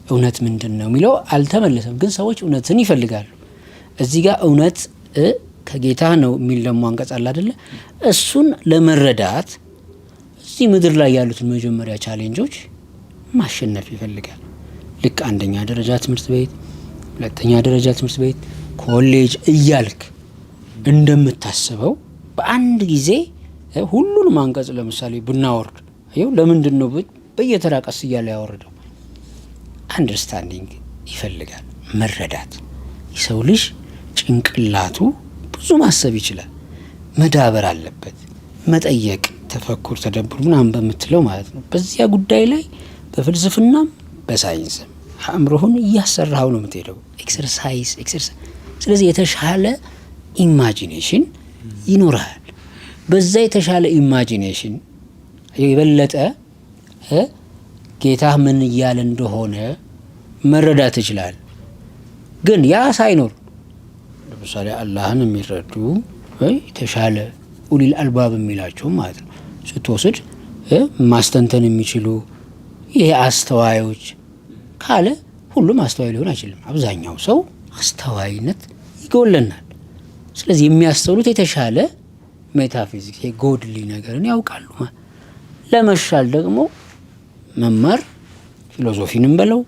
እውነት ምንድን ነው የሚለው አልተመለሰም። ግን ሰዎች እውነትን ይፈልጋሉ። እዚህ ጋር እውነት ከጌታ ነው የሚል ደግሞ አንቀጽ አለ አይደለ? እሱን ለመረዳት እዚህ ምድር ላይ ያሉትን መጀመሪያ ቻሌንጆች ማሸነፍ ይፈልጋል። ልክ አንደኛ ደረጃ ትምህርት ቤት፣ ሁለተኛ ደረጃ ትምህርት ቤት፣ ኮሌጅ እያልክ እንደምታስበው በአንድ ጊዜ ሁሉንም አንቀጽ ለምሳሌ ብናወርድ ይኸው ለምንድን ነው በየተራ ቀስ እያለ ያወርደው? አንደርስታንዲንግ ይፈልጋል፣ መረዳት። የሰው ልጅ ጭንቅላቱ ብዙ ማሰብ ይችላል፣ መዳበር አለበት። መጠየቅ፣ ተፈኩር፣ ተደብር ምናምን በምትለው ማለት ነው። በዚያ ጉዳይ ላይ በፍልስፍናም በሳይንስም አእምሮህን እያሰራኸው ነው የምትሄደው። ኤክሰርሳይዝ። ስለዚህ የተሻለ ኢማጂኔሽን ይኖርሃል። በዛ የተሻለ ኢማጂኔሽን የበለጠ ጌታ ምን እያለ እንደሆነ መረዳት ይችላል። ግን ያ ሳይኖር ለምሳሌ አላህን የሚረዱ የተሻለ ኡሊል አልባብ የሚላቸው ማለት ነው ስትወስድ ማስተንተን የሚችሉ ይሄ አስተዋዮች ካለ ሁሉም አስተዋይ ሊሆን አይችልም። አብዛኛው ሰው አስተዋይነት ይጎለናል። ስለዚህ የሚያስተውሉት የተሻለ ሜታፊዚክስ የጎድሊ ነገርን ያውቃሉ። ለመሻል ደግሞ መማር ፊሎሶፊንም በለው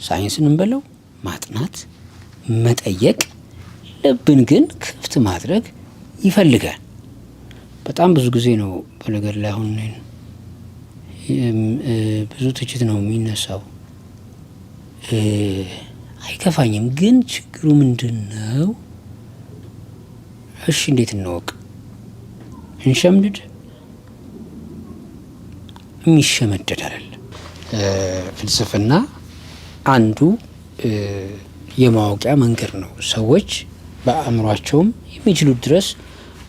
ሳይንስንም በለው ማጥናት፣ መጠየቅ፣ ልብን ግን ክፍት ማድረግ ይፈልጋል። በጣም ብዙ ጊዜ ነው በነገር ላይ አሁን ብዙ ትችት ነው የሚነሳው። አይከፋኝም፣ ግን ችግሩ ምንድን ነው? እሺ እንዴት እንወቅ? እንሸምድድ? የሚሸመደድ አይደለም። ፍልስፍና አንዱ የማወቂያ መንገድ ነው። ሰዎች በአእምሯቸውም የሚችሉት ድረስ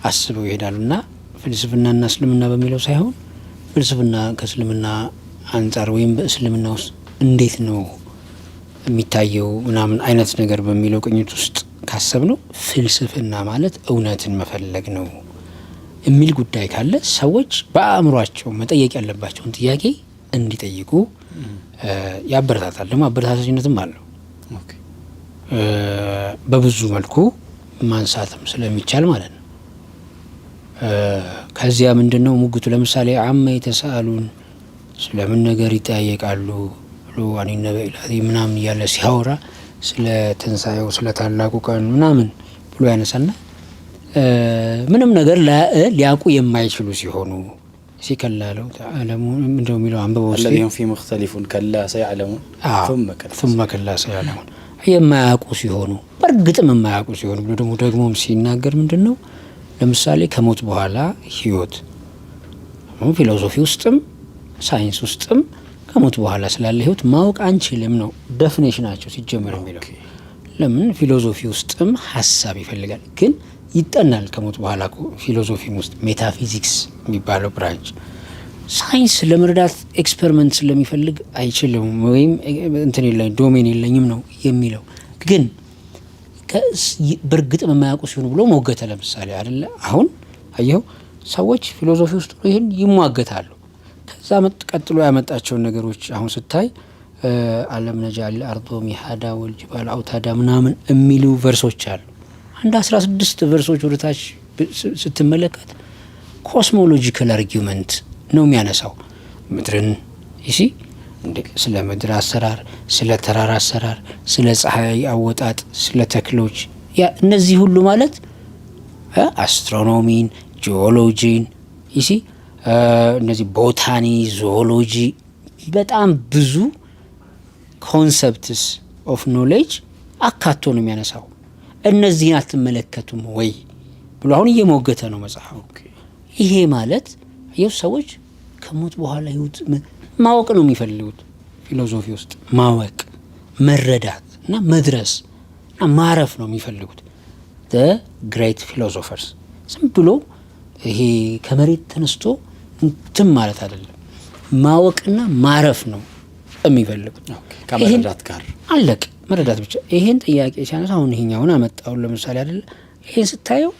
አስበው ይሄዳሉና ፍልስፍናና እስልምና በሚለው ሳይሆን ፍልስፍና ከእስልምና አንጻር ወይም በእስልምና ውስጥ እንዴት ነው የሚታየው ምናምን አይነት ነገር በሚለው ቅኝት ውስጥ ካሰብ ነው ፍልስፍና ማለት እውነትን መፈለግ ነው የሚል ጉዳይ ካለ ሰዎች በአእምሯቸው መጠየቅ ያለባቸውን ጥያቄ እንዲጠይቁ ያበረታታል። ደግሞ አበረታታችነትም አለው። በብዙ መልኩ ማንሳትም ስለሚቻል ማለት ነው። ከዚያ ምንድነው ሙግቱ? ለምሳሌ አመ የተሳሉን ስለምን ነገር ይጠያየቃሉ ብሎ አኒነበ ኢላዚ ምናምን እያለ ሲያወራ ስለ ትንሳኤው ስለ ታላቁ ቀን ምናምን ብሎ ያነሳና ምንም ነገር ሊያውቁ የማይችሉ ሲሆኑ ሲከላለው ተዓለሙ እንደው የሚለው አንበበው الذين في مختلف كلا سيعلمون ثم كلا سيعلمون የማያውቁ ሲሆኑ በእርግጥም የማያውቁ ሲሆኑ ብሎ ደግሞም ሲናገር ምንድነው ለምሳሌ ከሞት በኋላ ህይወት ፊሎሶፊ ውስጥም ሳይንስ ውስጥም ከሞት በኋላ ስላለ ህይወት ማወቅ አንችልም ነው ዴፊኒሽናቸው ሲጀመር የሚለው። ለምን ፊሎሶፊ ውስጥም ሐሳብ ይፈልጋል፣ ግን ይጠናል ከሞት በኋላ ፊሎሶፊ ውስጥ ሜታፊዚክስ የሚባለው ብራንች። ሳይንስ ለመረዳት ኤክስፐሪመንት ስለሚፈልግ አይችልም ወይም እንትን የለኝ ዶሜን የለኝም ነው የሚለው። ግን በእርግጥ የማያውቁ ሲሆኑ ብሎ ሞገተ። ለምሳሌ አይደለ አሁን አየው ሰዎች ፊሎሶፊ ውስጥ ይሄን ይሟገታሉ። ከዛ ቀጥሎ ያመጣቸውን ነገሮች አሁን ስታይ አለም ነጃል አርዶ ሚሃዳ ወልጅባል አውታዳ ምናምን የሚሉ ቨርሶች አሉ። አንድ 16 ቨርሶች ወደታች ስትመለከት ኮስሞሎጂካል አርጊውመንት ነው የሚያነሳው። ምድርን ይሲ ስለ ምድር አሰራር፣ ስለ ተራራ አሰራር፣ ስለ ፀሐይ አወጣጥ፣ ስለ ተክሎች እነዚህ ሁሉ ማለት አስትሮኖሚን፣ ጂኦሎጂን ይሲ እነዚህ ቦታኒ፣ ዞኦሎጂ በጣም ብዙ ኮንሰፕትስ ኦፍ ኖሌጅ አካቶ ነው የሚያነሳው። እነዚህን አትመለከቱም ወይ ብሎ አሁን እየሞገተ ነው መጽሐፉ። ይሄ ማለት ይህ ሰዎች ከሞት በኋላ ህይወት ማወቅ ነው የሚፈልጉት። ፊሎሶፊ ውስጥ ማወቅ፣ መረዳት እና መድረስ እና ማረፍ ነው የሚፈልጉት። the great philosophers ዝም ብሎ ይሄ ከመሬት ተነስቶ እንትን ማለት አይደለም፣ ማወቅና ማረፍ ነው የሚፈልጉት። ከመረዳት ጋር አለቅ መረዳት ብቻ። ይሄን ጥያቄ ሲያነሳ አሁን ይሄኛውን አመጣው ለምሳሌ አይደለ? ይሄን ስታየው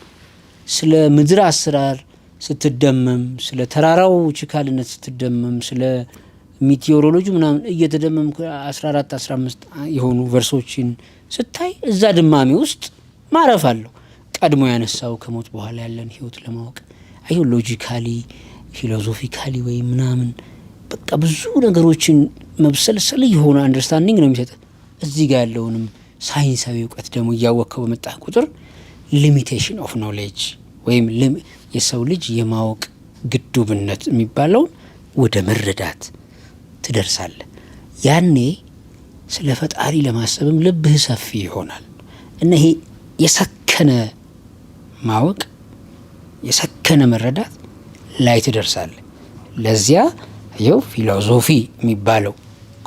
ስለ ምድር አሰራር ስትደመም፣ ስለ ተራራው ችካልነት ስትደመም፣ ስለ ሚቲዮሮሎጂ ምናምን እየተደመም 14 15 የሆኑ ቨርሶችን ስታይ እዛ ድማሚ ውስጥ ማረፍ አለው። ቀድሞ ያነሳው ከሞት በኋላ ያለን ህይወት ለማወቅ አይሁ ሎጂካሊ ፊሎሶፊካሊ ወይ ምናምን በቃ ብዙ ነገሮችን መብሰልሰል የሆነ አንደርስታንዲንግ ነው የሚሰጥ። እዚህ ጋር ያለውንም ሳይንሳዊ እውቀት ደግሞ እያወቅከው በመጣ ቁጥር ሊሚቴሽን ኦፍ ኖሌጅ ወይም የሰው ልጅ የማወቅ ግዱብነት የሚባለውን ወደ መረዳት ትደርሳለህ። ያኔ ስለ ፈጣሪ ለማሰብም ልብህ ሰፊ ይሆናል እና ይሄ የሰከነ ማወቅ የሰከነ መረዳት ላይ ትደርሳለህ። ለዚያ ይኸው ፊሎሶፊ የሚባለው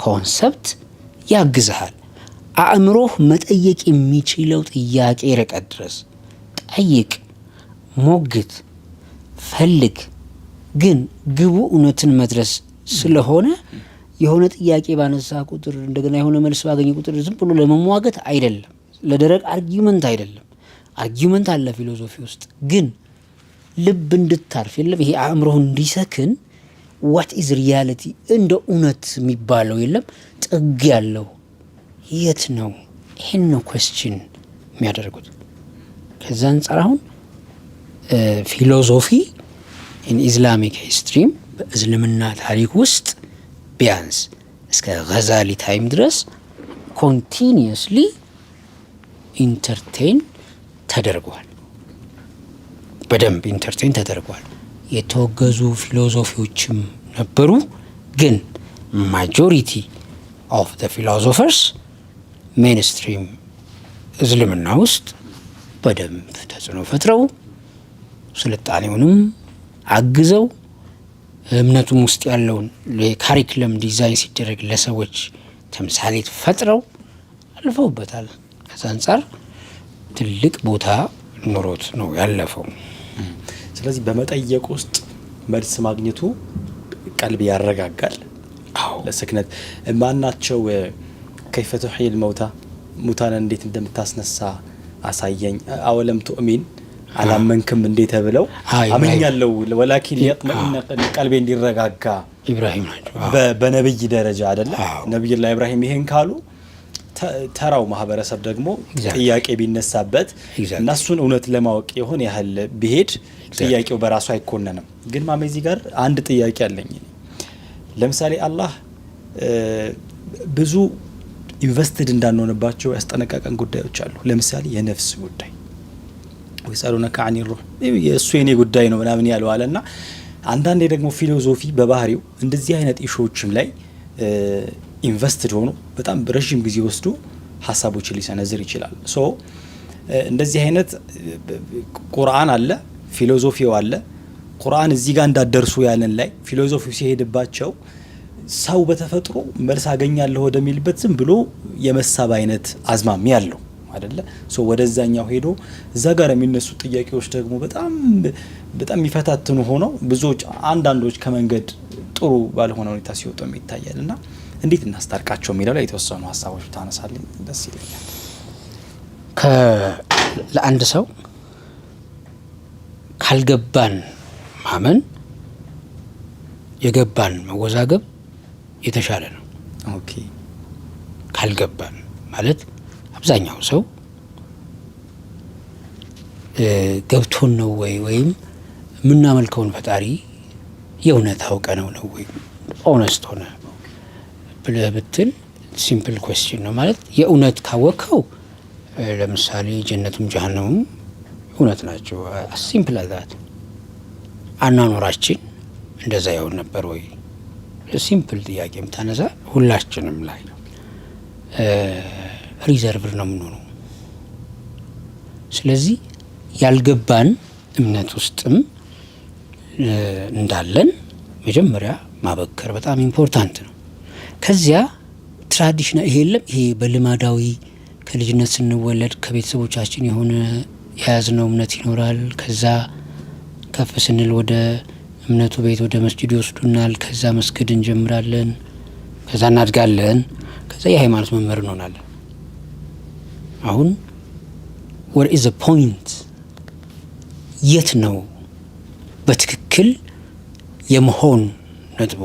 ኮንሰፕት ያግዝሃል። አእምሮህ መጠየቅ የሚችለው ጥያቄ ርቀት ድረስ ጠይቅ፣ ሞግት፣ ፈልግ። ግን ግቡ እውነትን መድረስ ስለሆነ የሆነ ጥያቄ ባነሳ ቁጥር እንደገና የሆነ መልስ ባገኘ ቁጥር ዝም ብሎ ለመሟገት አይደለም፣ ለደረቅ አርጊመንት አይደለም። አርጊመንት አለ ፊሎሶፊ ውስጥ፣ ግን ልብ እንድታርፍ የለም ይሄ አእምሮህ እንዲሰክን ዋት ኢዝ ሪያሊቲ እንደ እውነት የሚባለው የለም። ጥግ ያለው የት ነው? ይህን ነው ኮስችን የሚያደርጉት። ከዛ አንጻር አሁን ፊሎሶፊ ኢን ኢስላሚክ ሂስትሪም በእስልምና ታሪክ ውስጥ ቢያንስ እስከ ገዛሊ ታይም ድረስ ኮንቲኒየስሊ ኢንተርቴን ተደርጓል። በደንብ ኢንተርቴን ተደርጓል። የተወገዙ ፊሎሶፊዎችም ነበሩ፣ ግን ማጆሪቲ ኦፍ ዘ ፊሎሶፈርስ ሜንስትሪም እስልምና ውስጥ በደንብ ተጽዕኖ ፈጥረው ስልጣኔውንም አግዘው እምነቱም ውስጥ ያለውን ካሪክለም ዲዛይን ሲደረግ ለሰዎች ተምሳሌት ፈጥረው አልፈውበታል። ከዛ አንጻር ትልቅ ቦታ ኖሮት ነው ያለፈው። ስለዚህ በመጠየቅ ውስጥ መልስ ማግኘቱ ቀልብ ያረጋጋል። ለስክነት ማናቸው ከይፈ ቱሕይል መውታ ሙታን እንዴት እንደምታስነሳ አሳየኝ። አወለም ቱእሚን አላመንክም እንዴት ብለው አመኛለሁ ወላኪን يطمئن ቀልቤ እንዲረጋጋ ኢብራሂም ናቸው በነብይ ደረጃ አይደለ? ነብዩላህ ኢብራሂም ይሄን ካሉ ተራው ማህበረሰብ ደግሞ ጥያቄ ቢነሳበት እና እሱን እውነት ለማወቅ የሆነ ያህል ቢሄድ ጥያቄው በራሱ አይኮነንም። ግን ማሜ እዚህ ጋር አንድ ጥያቄ አለኝ። ለምሳሌ አላህ ብዙ ኢንቨስትድ እንዳንሆንባቸው ያስጠነቀቀን ጉዳዮች አሉ። ለምሳሌ የነፍስ ጉዳይ ወይሳሉነከ አኒ ሩህ የእሱ የኔ ጉዳይ ነው ምናምን ያለው አለና አንዳንዴ ደግሞ ፊሎሶፊ በባህሪው እንደዚህ አይነት ኢሹዎችም ላይ ኢንቨስትድ ሆኖ በጣም ረጅም ጊዜ ወስዶ ሀሳቦችን ሊሰነዝር ይችላል። ሶ እንደዚህ አይነት ቁርአን አለ፣ ፊሎሶፊው አለ። ቁርአን እዚህ ጋር እንዳደርሱ ያለን ላይ ፊሎሶፊው ሲሄድባቸው ሰው በተፈጥሮ መልስ አገኛለሁ ወደሚልበት ዝም ብሎ የመሳብ አይነት አዝማሚ ያለው አይደለ? ሶ ወደዛኛው ሄዶ እዛ ጋር የሚነሱ ጥያቄዎች ደግሞ በጣም በጣም የሚፈታትኑ ሆነው ብዙዎች አንዳንዶች ከመንገድ ጥሩ ባልሆነ ሁኔታ ሲወጡ ይታያልና እንዴት እናስታርቃቸው የሚለው ላይ የተወሰኑ ሀሳቦች ታነሳልኝ ደስ ይለኛል። ለአንድ ሰው ካልገባን ማመን የገባን መወዛገብ የተሻለ ነው። ኦኬ ካልገባን ማለት አብዛኛው ሰው ገብቶን ነው ወይም የምናመልከውን ፈጣሪ የእውነት አውቀነው ነው ወይ ኦነስት ሆነ ብለህ ብትል ሲምፕል ኩዌስችን ነው። ማለት የእውነት ካወቅከው ለምሳሌ ጀነቱም ጀሃነሙም እውነት ናቸው። ሲምፕል አዛት አናኖራችን እንደዛ ይሆን ነበር ወይ? ሲምፕል ጥያቄ የምታነሳ ሁላችንም ላይ ሪዘርቭድ ነው የምንሆነው። ስለዚህ ያልገባን እምነት ውስጥም እንዳለን መጀመሪያ ማበከር በጣም ኢምፖርታንት ነው። ከዚያ ትራዲሽናል ይሄ የለም ይሄ በልማዳዊ ከልጅነት ስንወለድ ከቤተሰቦቻችን የሆነ የያዝነው እምነት ይኖራል። ከዛ ከፍ ስንል ወደ እምነቱ ቤት ወደ መስጂድ ይወስዱናል። ከዛ መስገድ እንጀምራለን። ከዛ እናድጋለን። ከዛ የሃይማኖት መምህር እንሆናለን። አሁን what is the point? የት ነው በትክክል የመሆን ነጥቡ?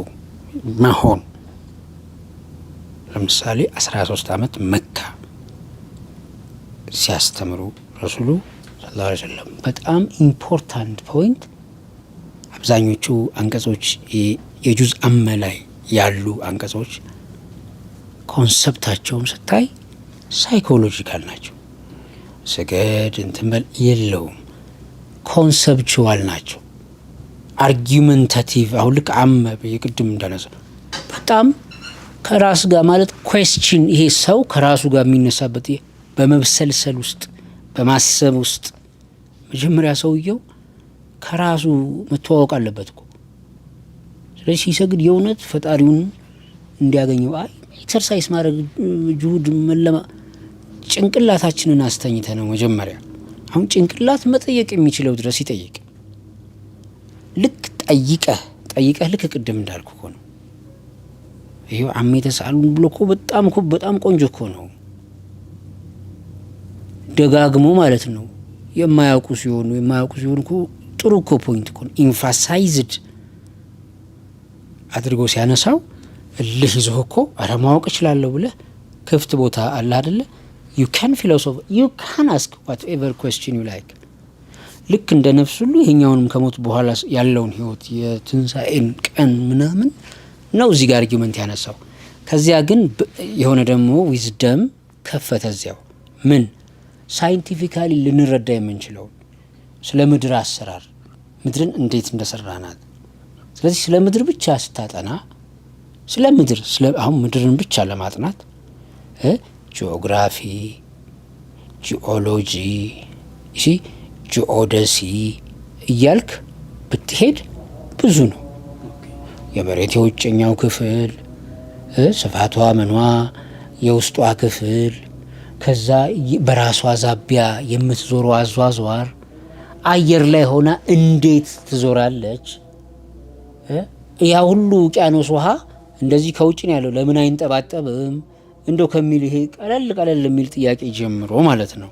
መሆን ለምሳሌ 13 ዓመት መካ ሲያስተምሩ ረሱሉ ሰለላሁ ዐለይሂ ወሰለም በጣም ኢምፖርታንት ፖይንት አብዛኞቹ አንቀጾች የጁዝ አመ ላይ ያሉ አንቀጾች ኮንሰፕታቸውም ስታይ ሳይኮሎጂካል ናቸው። ስገድ እንትንበል የለውም፣ ኮንሰፕቹዋል ናቸው። አርጊመንታቲቭ አሁን ልክ አመ የቅድም እንዳነሳ በጣም ከራስ ጋር ማለት ኩዌስችን ይሄ ሰው ከራሱ ጋር የሚነሳበት በመብሰልሰል ውስጥ በማሰብ ውስጥ መጀመሪያ ሰውየው ከራሱ መተዋወቅ አለበት እኮ። ስለዚህ ሲሰግድ የእውነት ፈጣሪውን እንዲያገኘው ኤክሰርሳይዝ ማድረግ ጁሁድ መለማ ጭንቅላታችንን አስተኝተ ነው መጀመሪያ። አሁን ጭንቅላት መጠየቅ የሚችለው ድረስ ይጠይቅ። ልክ ጠይቀህ ልክ ቅድም እንዳልኩ እኮ ነው። ይሄው አሜ ተሳሉን ብሎ እኮ በጣም ቆንጆ እኮ ነው። ደጋግሞ ማለት ነው። የማያውቁ ሲሆኑ እኮ ጥሩ እኮ ፖይንት እኮ ኢንፋሳይዝድ አድርጎ ሲያነሳው እልህ ይዞህ እኮ ኧረ ማወቅ እችላለሁ ብለህ ክፍት ቦታ አለ አይደለ? you can philosopher, you can ask whatever question you like። ልክ እንደ ነፍስ ሁሉ ይሄኛውንም ከሞት በኋላ ያለውን ህይወት የትንሣኤን ቀን ምናምን ነው እዚህ ጋር አርጊመንት ያነሳው። ከዚያ ግን የሆነ ደግሞ ዊዝደም ከፈተ እዚያው ምን ሳይንቲፊካሊ ልንረዳ የምንችለው ስለ ምድር አሰራር ምድርን እንዴት እንደሰራናት። ስለዚህ ስለ ምድር ብቻ ስታጠና አሁን ምድርን ብቻ ለማጥናት ጂኦግራፊ፣ ጂኦሎጂ፣ ጂኦደሲ እያልክ ብትሄድ ብዙ ነው። የመሬት የውጭኛው ክፍል ስፋቷ ምኗ የውስጧ ክፍል ከዛ በራሷ ዛቢያ የምትዞረው አዟዟር አየር ላይ ሆና እንዴት ትዞራለች? ያ ሁሉ ውቅያኖስ ውሃ እንደዚህ ከውጭ ነው ያለው ለምን አይንጠባጠብም? እንደው ከሚል ይሄ ቀለል የሚል ጥያቄ ጀምሮ ማለት ነው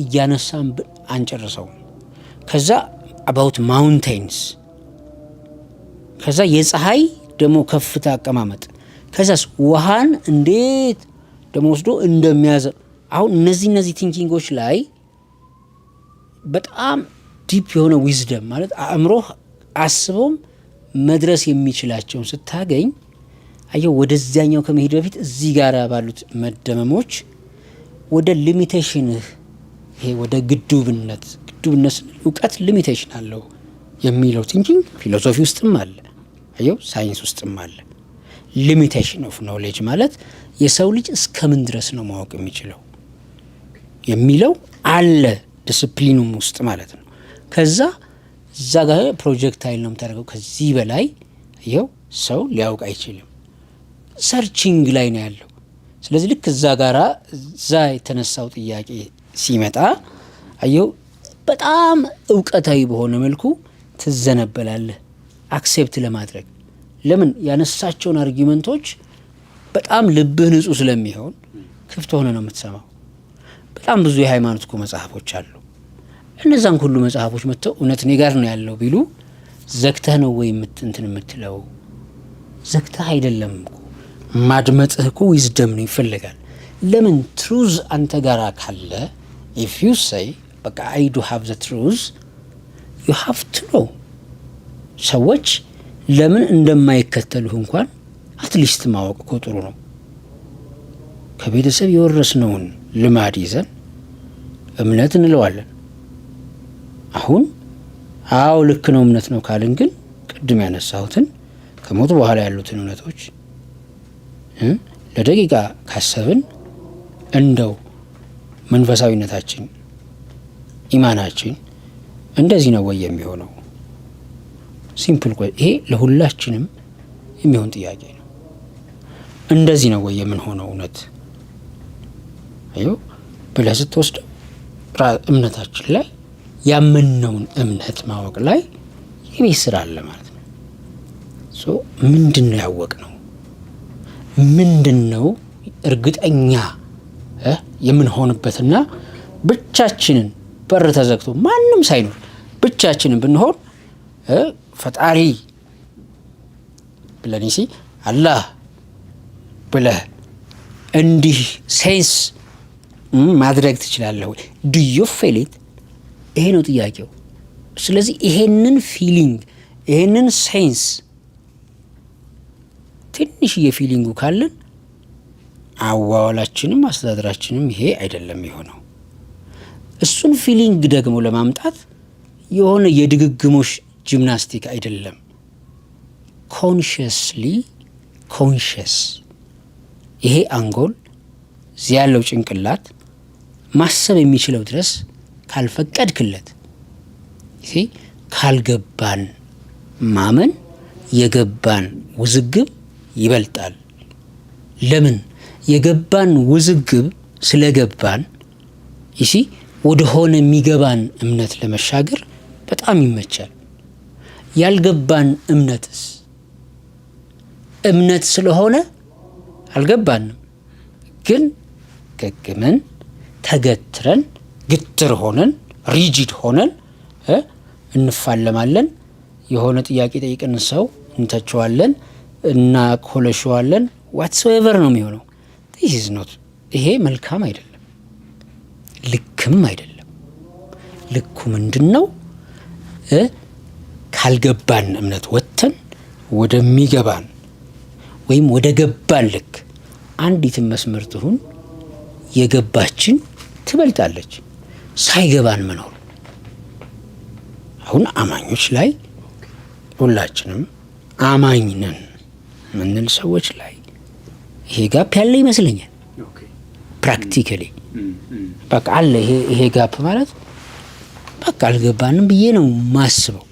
እያነሳን አንጨርሰው። ከዛ about mountains ከዛ የፀሐይ ደግሞ ከፍታ አቀማመጥ ከዛስ ውሃን እንዴት ደግሞ ወስዶ እንደሚያዘ አሁን እነዚህ ቲንኪንጎች ላይ በጣም ዲፕ የሆነ ዊዝደም ማለት አእምሮህ አስበውም መድረስ የሚችላቸውን ስታገኝ አየው ወደዚያኛው ከመሄድ በፊት እዚህ ጋር ባሉት መደመሞች ወደ ሊሚቴሽንህ ይሄ ወደ ግዱብነት እውቀት ሊሚቴሽን አለው የሚለው ቲንኪንግ ፊሎሶፊ ውስጥም አለ፣ አየው ሳይንስ ውስጥም አለ። ሊሚቴሽን ኦፍ ኖሌጅ ማለት የሰው ልጅ እስከምን ድረስ ነው ማወቅ የሚችለው የሚለው አለ ዲስፕሊኑም ውስጥ ማለት ነው። ከዛ እዛ ጋር ፕሮጀክታይል ነው የምታደርገው። ከዚህ በላይ ይኸው ሰው ሊያውቅ አይችልም። ሰርቺንግ ላይ ነው ያለው። ስለዚህ ልክ እዛ ጋራ እዛ የተነሳው ጥያቄ ሲመጣ አየው በጣም እውቀታዊ በሆነ መልኩ ትዘነበላለህ አክሴፕት ለማድረግ። ለምን ያነሳቸውን አርጊመንቶች በጣም ልብህ ንጹህ ስለሚሆን ክፍት ሆነ ነው የምትሰማው። በጣም ብዙ የሃይማኖት እኮ መጽሐፎች አሉ። እነዛን ሁሉ መጽሐፎች መጥተው እውነት እኔ ጋር ነው ያለው ቢሉ ዘግተህ ነው ወይ እንትን የምትለው? ዘግተህ አይደለም እኮ ማድመጥህ እኮ ዊዝደም ነው ይፈልጋል። ለምን ትሩዝ አንተ ጋር ካለ if you say በቃ I do have the truth you have to know ሰዎች ለምን እንደማይከተሉህ እንኳን አትሊስት ማወቅ እኮ ጥሩ ነው። ከቤተሰብ የወረስነውን ልማድ ይዘን እምነት እንለዋለን። አሁን አዎ ልክ ነው እምነት ነው ካልን ግን ቅድም ያነሳሁትን ከሞቱ በኋላ ያሉትን እውነቶች ለደቂቃ ካሰብን እንደው መንፈሳዊነታችን ኢማናችን እንደዚህ ነው ወይ የሚሆነው? ሲምፕል ይሄ ለሁላችንም የሚሆን ጥያቄ ነው። እንደዚህ ነው ወይ የምንሆነው እውነት አዩ ብለህ ስትወስደው እምነታችን ላይ ያመነውን እምነት ማወቅ ላይ የቤት ስራ አለ ማለት ነው። ምንድን ነው ያወቅነው? ምንድን ነው እርግጠኛ የምንሆንበትና ብቻችንን በር ተዘግቶ ማንም ሳይኖር ብቻችንን ብንሆን ፈጣሪ ብለን አላህ ብለህ እንዲህ ሴንስ ማድረግ ትችላለህ ወይ? ዱ ዩ ፊል ኢት? ይሄ ነው ጥያቄው። ስለዚህ ይሄንን ፊሊንግ ይሄንን ሴንስ ትንሽዬ ፊሊንጉ ካለን አዋዋላችንም አስተዳደራችንም ይሄ አይደለም የሆነው። እሱን ፊሊንግ ደግሞ ለማምጣት የሆነ የድግግሞሽ ጂምናስቲክ አይደለም። ኮንሽስሊ ኮንሽስ ይሄ አንጎል እዚህ ያለው ጭንቅላት ማሰብ የሚችለው ድረስ ካልፈቀድክለት ካልገባን ማመን የገባን ውዝግብ ይበልጣል። ለምን? የገባን ውዝግብ ስለገባን ወደ ሆነ የሚገባን እምነት ለመሻገር በጣም ይመቻል። ያልገባን እምነትስ እምነት ስለሆነ አልገባንም፣ ግን ገግመን ተገትረን ግትር ሆነን ሪጂድ ሆነን እንፋለማለን። የሆነ ጥያቄ ጠይቀን ሰው እንተቸዋለን፣ እናኮለሸዋለን። ዋትሶኤቨር ነው የሚሆነው። ይሄ መልካም አይደለም፣ ልክም አይደለም። ልኩ ምንድን ነው? ካልገባን እምነት ወጥተን ወደሚገባን ወይም ወደ ገባን ልክ አንዲትን መስመር ትሁን የገባችን ትበልጣለች ሳይገባን መኖር። አሁን አማኞች ላይ ሁላችንም አማኝ ነን ምንል ሰዎች ላይ ይሄ ጋፕ ያለ ይመስለኛል። ፕራክቲካሊ በቃ አለ ይሄ ጋፕ ማለት በቃ አልገባንም ብዬ ነው ማስበው።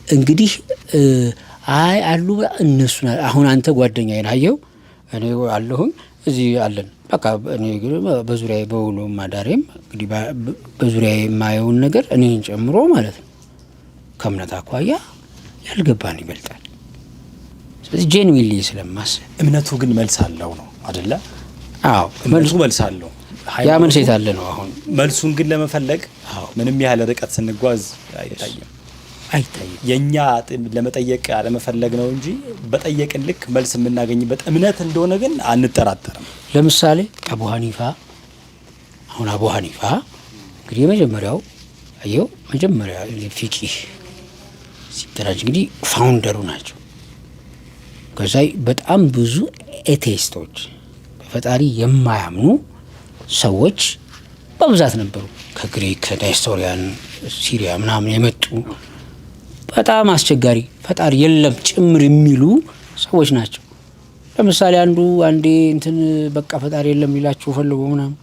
እንግዲህ አይ አሉ እነሱ አሁን አንተ ጓደኛዬን አየው እኔ አለሁኝ እዚህ አለን በቃ እኔ በዙሪያዬ በውሎ ማዳሬም እንግዲህ በዙሪያዬ የማየውን ነገር እኔን ጨምሮ ማለት ነው ከእምነት አኳያ ያልገባን ይበልጣል። ስለዚህ ጄንዊንሊ ስለማስብ እምነቱ ግን መልስ አለው ነው አይደለ? አዎ መልሱ መልስ አለው። ያ መልስ የታለ ነው? አሁን መልሱን ግን ለመፈለግ ምንም ያህል ርቀት ስንጓዝ አይታይም። የኛ ለመጠየቅ አለመፈለግ ነው እንጂ በጠየቅን ልክ መልስ የምናገኝበት እምነት እንደሆነ ግን አንጠራጠርም። ለምሳሌ አቡ ሐኒፋ እንግዲህ የመጀመሪያው መጀመሪያ ፊቂህ ሲደራጅ እንግዲህ ፋውንደሩ ናቸው። ከዛ በጣም ብዙ ኤቴይስቶች በፈጣሪ የማያምኑ ሰዎች በብዛት ነበሩ። ከግሪክ ከዳይስቶሪያን ሲሪያ ምናምን የመጡ በጣም አስቸጋሪ ፈጣሪ የለም ጭምር የሚሉ ሰዎች ናቸው። ለምሳሌ አንዴ በቃ ፈጣሪ የለም ሊላቸው ፈልጎ ምናምን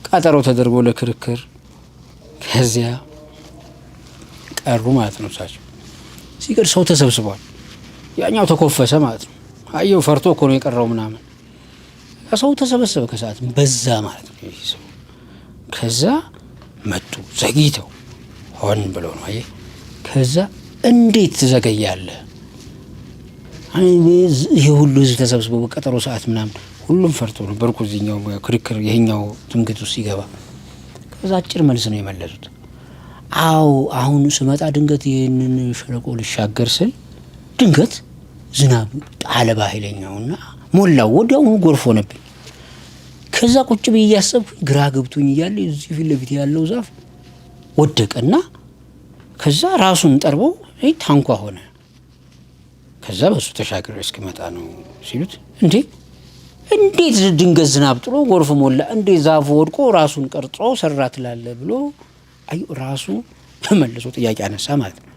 ቀጠሮ ተደርጎ ለክርክር ከዚያ ቀሩ ማለት ነው። እሳቸው ሲቀር ሰው ተሰብስቧል። ያኛው ተኮፈሰ ማለት ነው። አየው ፈርቶ እኮ ነው የቀረው ምናምን። ሰው ተሰበሰበ ከሰዓት በዛ ማለት ነው ይሄ ሰው። ከዛ መጡ ዘግይተው ሆን ብለው ነው አየህ። ከዛ እንዴት ትዘገያለህ? ይሄ ሁሉ ህዝብ ተሰብስቦ በቀጠሮ ሰዓት ምናምን ሁሉም ፈርቶ ነው በርኩዝኛው ክርክር ይሄኛው ትምክህት ውስጥ ሲገባ። ከዛ አጭር መልስ ነው የመለሱት። አዎ አሁን ስመጣ ድንገት ይሄንን ሸለቆ ልሻገር ስል ድንገት ዝናብ ጣለ በኃይለኛውና ሞላው፣ ወዲያውኑ ጎርፍ ሆነብኝ። ከዛ ቁጭ ብዬ እያሰብኩኝ ግራ ገብቶኝ እያለ እዚህ ፊት ለፊት ያለው ዛፍ ወደቀና ከዛ ራሱን ጠርቦ ታንኳ ሆነ። ከዛ በሱ ተሻግሬ እስክመጣ ነው ሲሉት እንዴት ድንገት ዝናብ ጥሎ ጎርፍ ሞላ፣ እንዴት ዛፉ ወድቆ ራሱን ቀርጾ ሰራ ትላለ ብሎ ራሱ መልሶ ጥያቄ አነሳ ማለት ነው።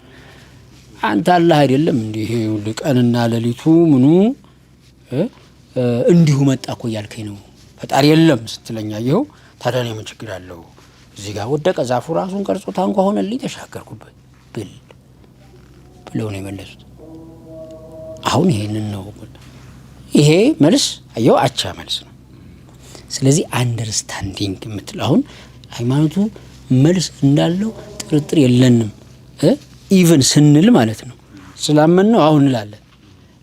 አንተ አላህ አይደለም እንዴ ይሄ ቀንና ሌሊቱ ምኑ እንዲሁ መጣ እኮ ያልከኝ ነው ፈጣሪ የለም ስትለኛ ይኸው ታዲያ ነው ምን ችግር አለው እዚህ ጋር ወደቀ ዛፉ ራሱን ቀርጾ ታንኳ ሆነልኝ ተሻገርኩበት ብለው ነው የመለሱት። አሁን ይሄንን ነው ይሄ መልስ አየው አቻ መልስ ነው። ስለዚህ አንደርስታንዲንግ የምትለው አሁን ሃይማኖቱ መልስ እንዳለው ጥርጥር የለንም ኢቭን ስንል ማለት ነው ስላመን ነው አሁን እንላለን።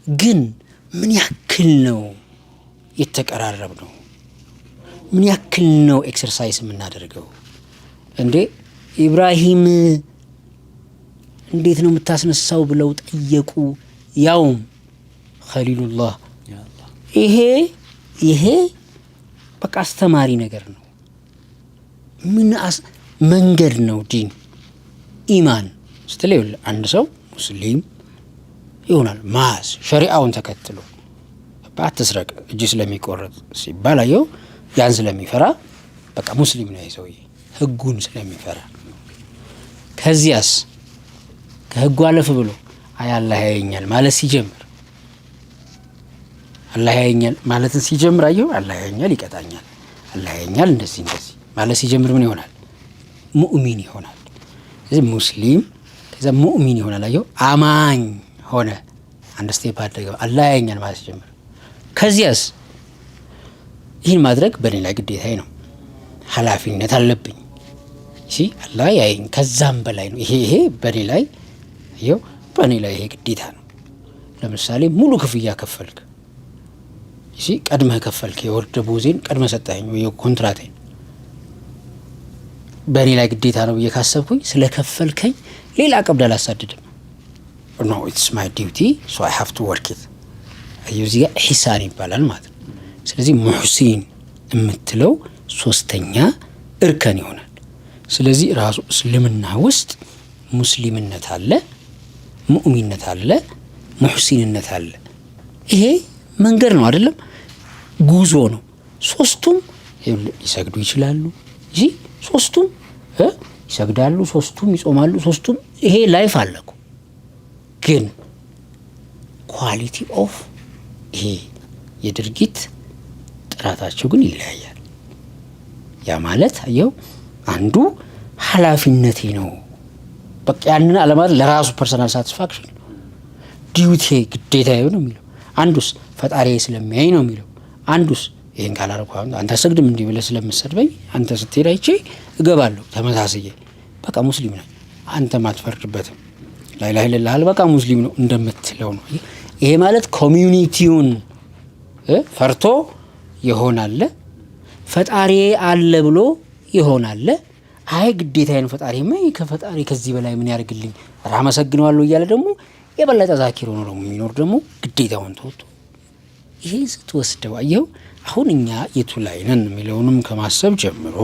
ግን ምን ያክል ነው የተቀራረብ ነው? ምን ያክል ነው ኤክሰርሳይዝ የምናደርገው? እንዴ ኢብራሂም እንዴት ነው የምታስነሳው ብለው ጠየቁ። ያውም ኸሊሉላህ ይሄ በቃ አስተማሪ ነገር ነው። ምን መንገድ ነው ዲን ኢማን ስትለው አንድ ሰው ሙስሊም ይሆናል ማስ ሸሪዓውን ተከትሎ ባትስረቅ እጅ ስለሚቆረጥ ሲባል አየው ያን ስለሚፈራ በቃ ሙስሊም ነው ይሰውዬ ህጉን ስለሚፈራ። ከዚያስ ከህጉ አለፍ ብሎ አይ አላህ ያየኛል ማለት ሲጀምር አላህ ያየኛል ማለትን ሲጀምር አየው አላህ ያየኛል ይቀጣኛል አላህ ያየኛል እንደዚህ ማለት ሲጀምር ምን ይሆናል? ሙእሚን ይሆናል። ስለዚህ ሙስሊም ከዛ ሙእሚን ይሆናል። አየው አማኝ ሆነ አንድ ስቴፕ አደገ አላህ ያየኛል ማለት ሲጀምር። ከዚያስ ይህን ማድረግ በእኔ ላይ ግዴታዬ ነው፣ ኃላፊነት አለብኝ። እሺ አላህ ያየኝ ከዛም በላይ ነው። ይሄ በእኔ ላይ አየው በእኔ ላይ ይሄ ግዴታ ነው። ለምሳሌ ሙሉ ክፍያ ከፈልክ እሺ ቀድመህ ከፈልክ የወር ደሞዜን ቀድመህ ሰጠኸኝ ወይ ኮንትራቴን በእኔ ላይ ግዴታ ነው ብዬ ካሰብኩኝ ስለከፈልከኝ ሌላ ቀብድ አላሳድድም። ኖ ኢትስ ማይ ዲዩቲ ሶ አይ ሃቭ ቱ ወርክ ኢት አየው እዚህ ጋር ኢሕሳን ይባላል ማለት ነው። ስለዚህ ሙሕሲን የምትለው ሶስተኛ እርከን ይሆናል። ስለዚህ ራሱ እስልምና ውስጥ ሙስሊምነት አለ፣ ሙእሚንነት አለ፣ ሙሕሲንነት አለ። ይሄ መንገድ ነው አይደለም፣ ጉዞ ነው። ሶስቱም ሊሰግዱ ይችላሉ እንጂ ሶስቱም ይሰግዳሉ፣ ሶስቱም ይጾማሉ፣ ሶስቱም ይሄ ላይፍ አለኩ። ግን ኳሊቲ ኦፍ ይሄ የድርጊት ጥራታቸው ግን ይለያያል። ያ ማለት አየው አንዱ ኃላፊነቴ ነው በቃ ያንን አለማለት ለራሱ ፐርሰናል ሳቲስፋክሽን ዲዩቲ ግዴታዬ ነው የሚለው። አንዱስ ፈጣሪዬ ስለሚያይ ነው የሚለው። አንዱስ ይሄን ካላረኩ አንተ ሰግድም እንዲህ ብለህ ስለምትሰድበኝ አንተ ስትሄድ አይቼ እገባለሁ ተመሳስዬ በቃ ሙስሊም ነኝ አንተ ማትፈርድበትም ላ ኢላሀ ኢለላህ በቃ ሙስሊም ነው እንደምትለው ነው። ይሄ ማለት ኮሚዩኒቲውን ፈርቶ ይሆናል፣ ፈጣሪዬ አለ ብሎ ይሆናል። አይ ግዴታዬን ፈጣሪማ ከፈጣሪ ከዚህ በላይ ምን ያደርግልኝ አመሰግነዋለሁ እያለ ደግሞ የበለጠ ዛኪር ሆኖ ደግሞ የሚኖር ደግሞ ግዴታውን ተወጥቶ ይሄ ስትወስደው አየው አሁን እኛ የቱ ላይ ነን የሚለውንም ከማሰብ ጀምሮ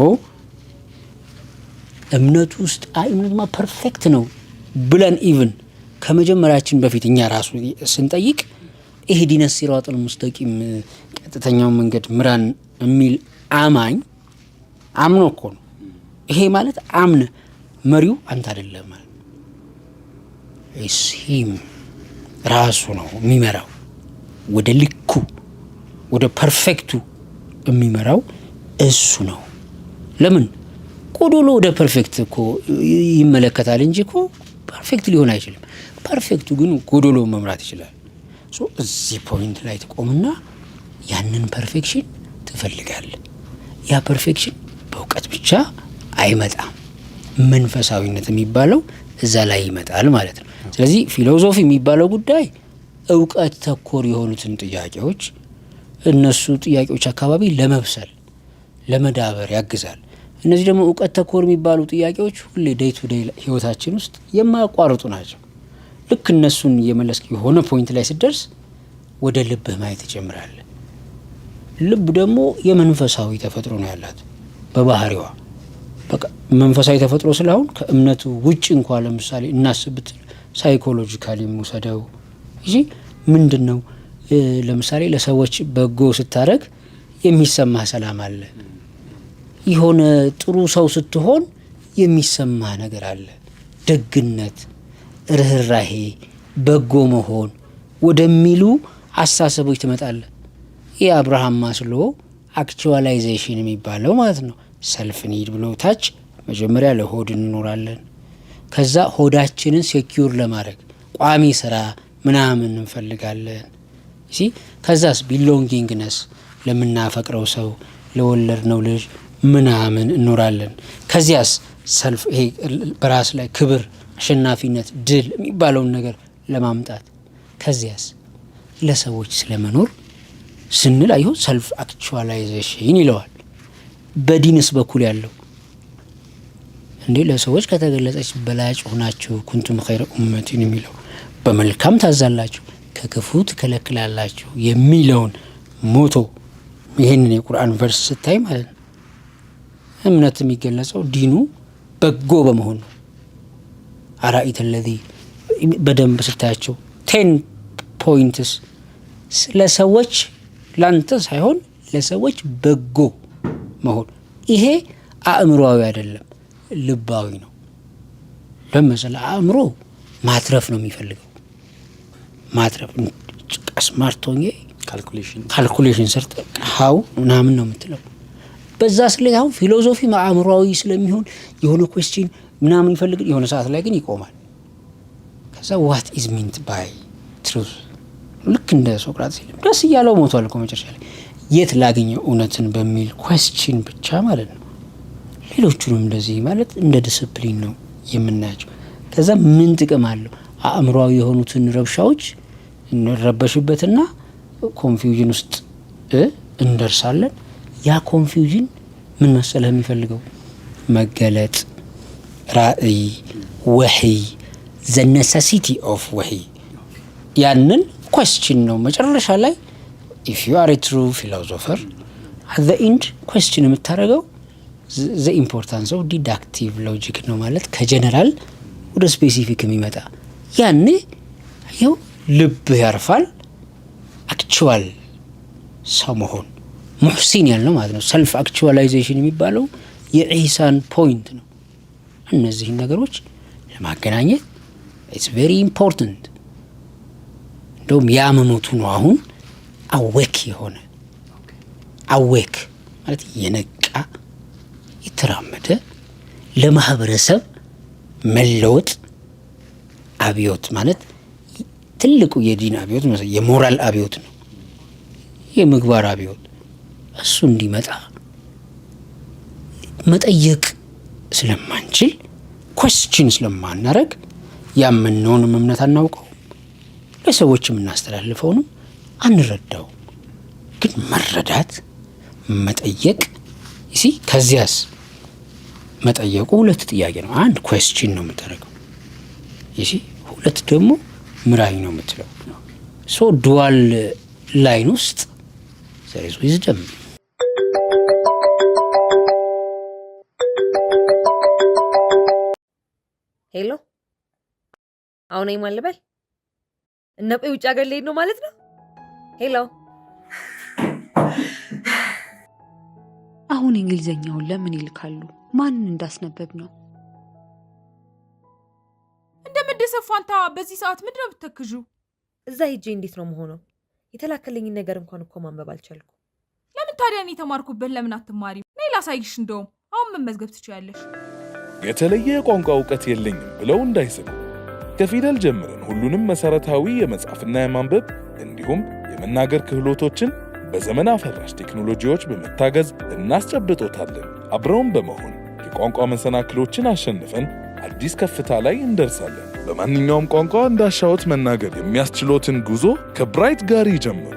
እምነቱ ውስጥ እምነቱማ ፐርፌክት ነው ብለን ኢቭን ከመጀመሪያችን በፊት እኛ ራሱ ስንጠይቅ ኢህዲነ ሲራጠል ሙስተቂም ቀጥተኛው መንገድ ምራን የሚል አማኝ አምኖ እኮ ነው። ይሄ ማለት አምነ መሪው አንተ አይደለም ማለት እሲም ራሱ ነው የሚመራው ወደ ልኩ ወደ ፐርፌክቱ የሚመራው እሱ ነው። ለምን ጎዶሎ ወደ ፐርፌክት እኮ ይመለከታል እንጂ እኮ ፐርፌክት ሊሆን አይችልም። ፐርፌክቱ ግን ጎዶሎ መምራት ይችላል። ሶ እዚህ ፖይንት ላይ ተቆምና ያንን ፐርፌክሽን ትፈልጋለህ። ያ ፐርፌክሽን በእውቀት ብቻ አይመጣም። መንፈሳዊነት የሚባለው እዛ ላይ ይመጣል ማለት ነው። ስለዚህ ፊሎሶፊ የሚባለው ጉዳይ እውቀት ተኮር የሆኑትን ጥያቄዎች እነሱ ጥያቄዎች አካባቢ ለመብሰል ለመዳበር ያግዛል። እነዚህ ደግሞ እውቀት ተኮር የሚባሉ ጥያቄዎች ሁሌ ዴይ ቱ ዴይ ህይወታችን ውስጥ የማያቋርጡ ናቸው። ልክ እነሱን የመለስክ የሆነ ፖይንት ላይ ስትደርስ ወደ ልብህ ማየት ትጀምራለህ። ልብ ደግሞ የመንፈሳዊ ተፈጥሮ ነው ያላት በባህሪዋ። በቃ መንፈሳዊ ተፈጥሮ ስለሆነ ከእምነቱ ውጭ እንኳን ለምሳሌ እናስብት ሳይኮሎጂካሊ ሙሰደው እጂ ምንድነው ለምሳሌ ለሰዎች በጎ ስታረግ የሚሰማ ሰላም አለ። የሆነ ጥሩ ሰው ስትሆን የሚሰማ ነገር አለ። ደግነት ርህራሄ፣ በጎ መሆን ወደሚሉ አስተሳሰቦች ትመጣለህ። የአብርሃም ማስሎ አክቹዋላይዜሽን የሚባለው ማለት ነው። ሰልፍ ኒድ ብሎ ታች መጀመሪያ ለሆድ እንኖራለን። ከዛ ሆዳችንን ሴኪዩር ለማድረግ ቋሚ ስራ ምናምን እንፈልጋለን። ከዛስ ቢሎንጊንግነስ ለምናፈቅረው ሰው ለወለድነው ልጅ ምናምን እንኖራለን። ከዚያስ ሰልፍ ይሄ በራስ ላይ ክብር፣ አሸናፊነት፣ ድል የሚባለውን ነገር ለማምጣት ከዚያስ ለሰዎች ስለመኖር ስንል አይሁ ሰልፍ አክቹዋላይዜሽን ይለዋል። በዲንስ በኩል ያለው እንዴ ለሰዎች ከተገለጸች በላጭ ሆናችሁ ኩንቱም ኸይረ ኡመቲን የሚለው በመልካም ታዛላችሁ ከክፉ ትከለክላላችሁ የሚለውን ሞቶ ይሄንን የቁርአን ቨርስ ስታይ ማለት ነው እምነት የሚገለጸው ዲኑ በጎ በመሆን ነው። አራኢተ ለዚ በደንብ ስታያቸው 10 ፖይንትስ ለሰዎች ላንተ ሳይሆን ለሰዎች በጎ መሆን። ይሄ አእምሮአዊ አይደለም፣ ልባዊ ነው። ለምሳሌ አእምሮ ማትረፍ ነው የሚፈልገው። ማትረፍ ስማርት ሆኜ ካልኩሌሽን ሰርተ ሀው ምናምን ነው የምትለው። በዛ ስለ አሁን ፊሎሶፊ አእምሮአዊ ስለሚሆን የሆነ ኩዌስችን ምናምን ይፈልግ፣ የሆነ ሰዓት ላይ ግን ይቆማል። ከዛ ዋት ኢዝ ሚንት ባይ ትሩዝ ልክ እንደ ሶቅራጥስ ደስ እያለው ሞቷል እኮ መጨረሻ ላይ የት ላገኘው እውነትን በሚል ኩዌስችን ብቻ ማለት ነው። ሌሎቹንም እንደዚህ ማለት እንደ ዲስፕሊን ነው የምናያቸው። ከዛ ምን ጥቅም አለው? አእምሮአዊ የሆኑትን ረብሻዎች እንረበሽበትና ኮንፊውዥን ውስጥ እንደርሳለን። ያ ኮንፊውዥን ምን መሰለህ የሚፈልገው መገለጥ፣ ራእይ፣ ወህይ፣ the necessity of ወህይ ያንን question ነው መጨረሻ ላይ if you are a true philosopher at the end question የምታደርገው the importance of deductive logic ነው። ማለት ከጀነራል ወደ ስፔሲፊክ የሚመጣ ያኔ ይኸው ልብ ያርፋል። አክቹዋል ሰው መሆን ሙህሲን ያልነው ማለት ነው። ሰልፍ አክቹዋላይዜሽን የሚባለው የኢህሳን ፖይንት ነው። እነዚህን ነገሮች ለማገናኘት it's very important። እንደውም ያ መሞቱ ነው አሁን አዌክ የሆነ አዌክ ማለት የነቃ የተራመደ ለማህበረሰብ መለወጥ አብዮት ማለት ትልቁ የዲን አብዮት ማለት የሞራል አብዮት ነው፣ የምግባር አብዮት። እሱ እንዲመጣ መጠየቅ ስለማንችል ኩዌስችን ስለማናረግ ያመነውንም እምነት አናውቀው፣ ለሰዎች የምናስተላልፈውንም አንረዳው። ግን መረዳት መጠየቅ ይሲ ከዚያስ መጠየቁ ሁለት ጥያቄ ነው። አንድ ኩዌስችን ነው የምታደርገው ይሲ፣ ሁለት ደግሞ ምራኝ ነው የምትለው። ሶ ዱዋል ላይን ውስጥ ዘሪዝ ዊዝደም። ሄሎ አሁን አይማል በል እነ ቆይ ውጭ ሀገር ልሄድ ነው ማለት ነው። ሄሎ አሁን እንግሊዘኛውን ለምን ይልካሉ? ማንን እንዳስነበብ ነው? እንደምደሰፋንታ በዚህ ሰዓት ምንድነው ብትተክዡ? እዛ ሄጄ እንዴት ነው መሆነው? የተላከልኝን ነገር እንኳን እኮ ማንበብ አልቻልኩ። ለምን ታዲያ እኔ ተማርኩበት ለምን አትማሪ? ነይ ላሳይሽ። እንደውም አሁን መመዝገብ ትችያለሽ። የተለየ የቋንቋ እውቀት የለኝም ብለው እንዳይስቡ። ከፊደል ጀምረን ሁሉንም መሰረታዊ የመጻፍና የማንበብ እንዲሁም የመናገር ክህሎቶችን በዘመን አፈራሽ ቴክኖሎጂዎች በመታገዝ እናስጨብጦታለን። አብረውን በመሆን የቋንቋ መሰናክሎችን አሸንፈን አዲስ ከፍታ ላይ እንደርሳለን። በማንኛውም ቋንቋ እንዳሻዎት መናገር የሚያስችሎትን ጉዞ ከብራይት ጋር ይጀምሩ።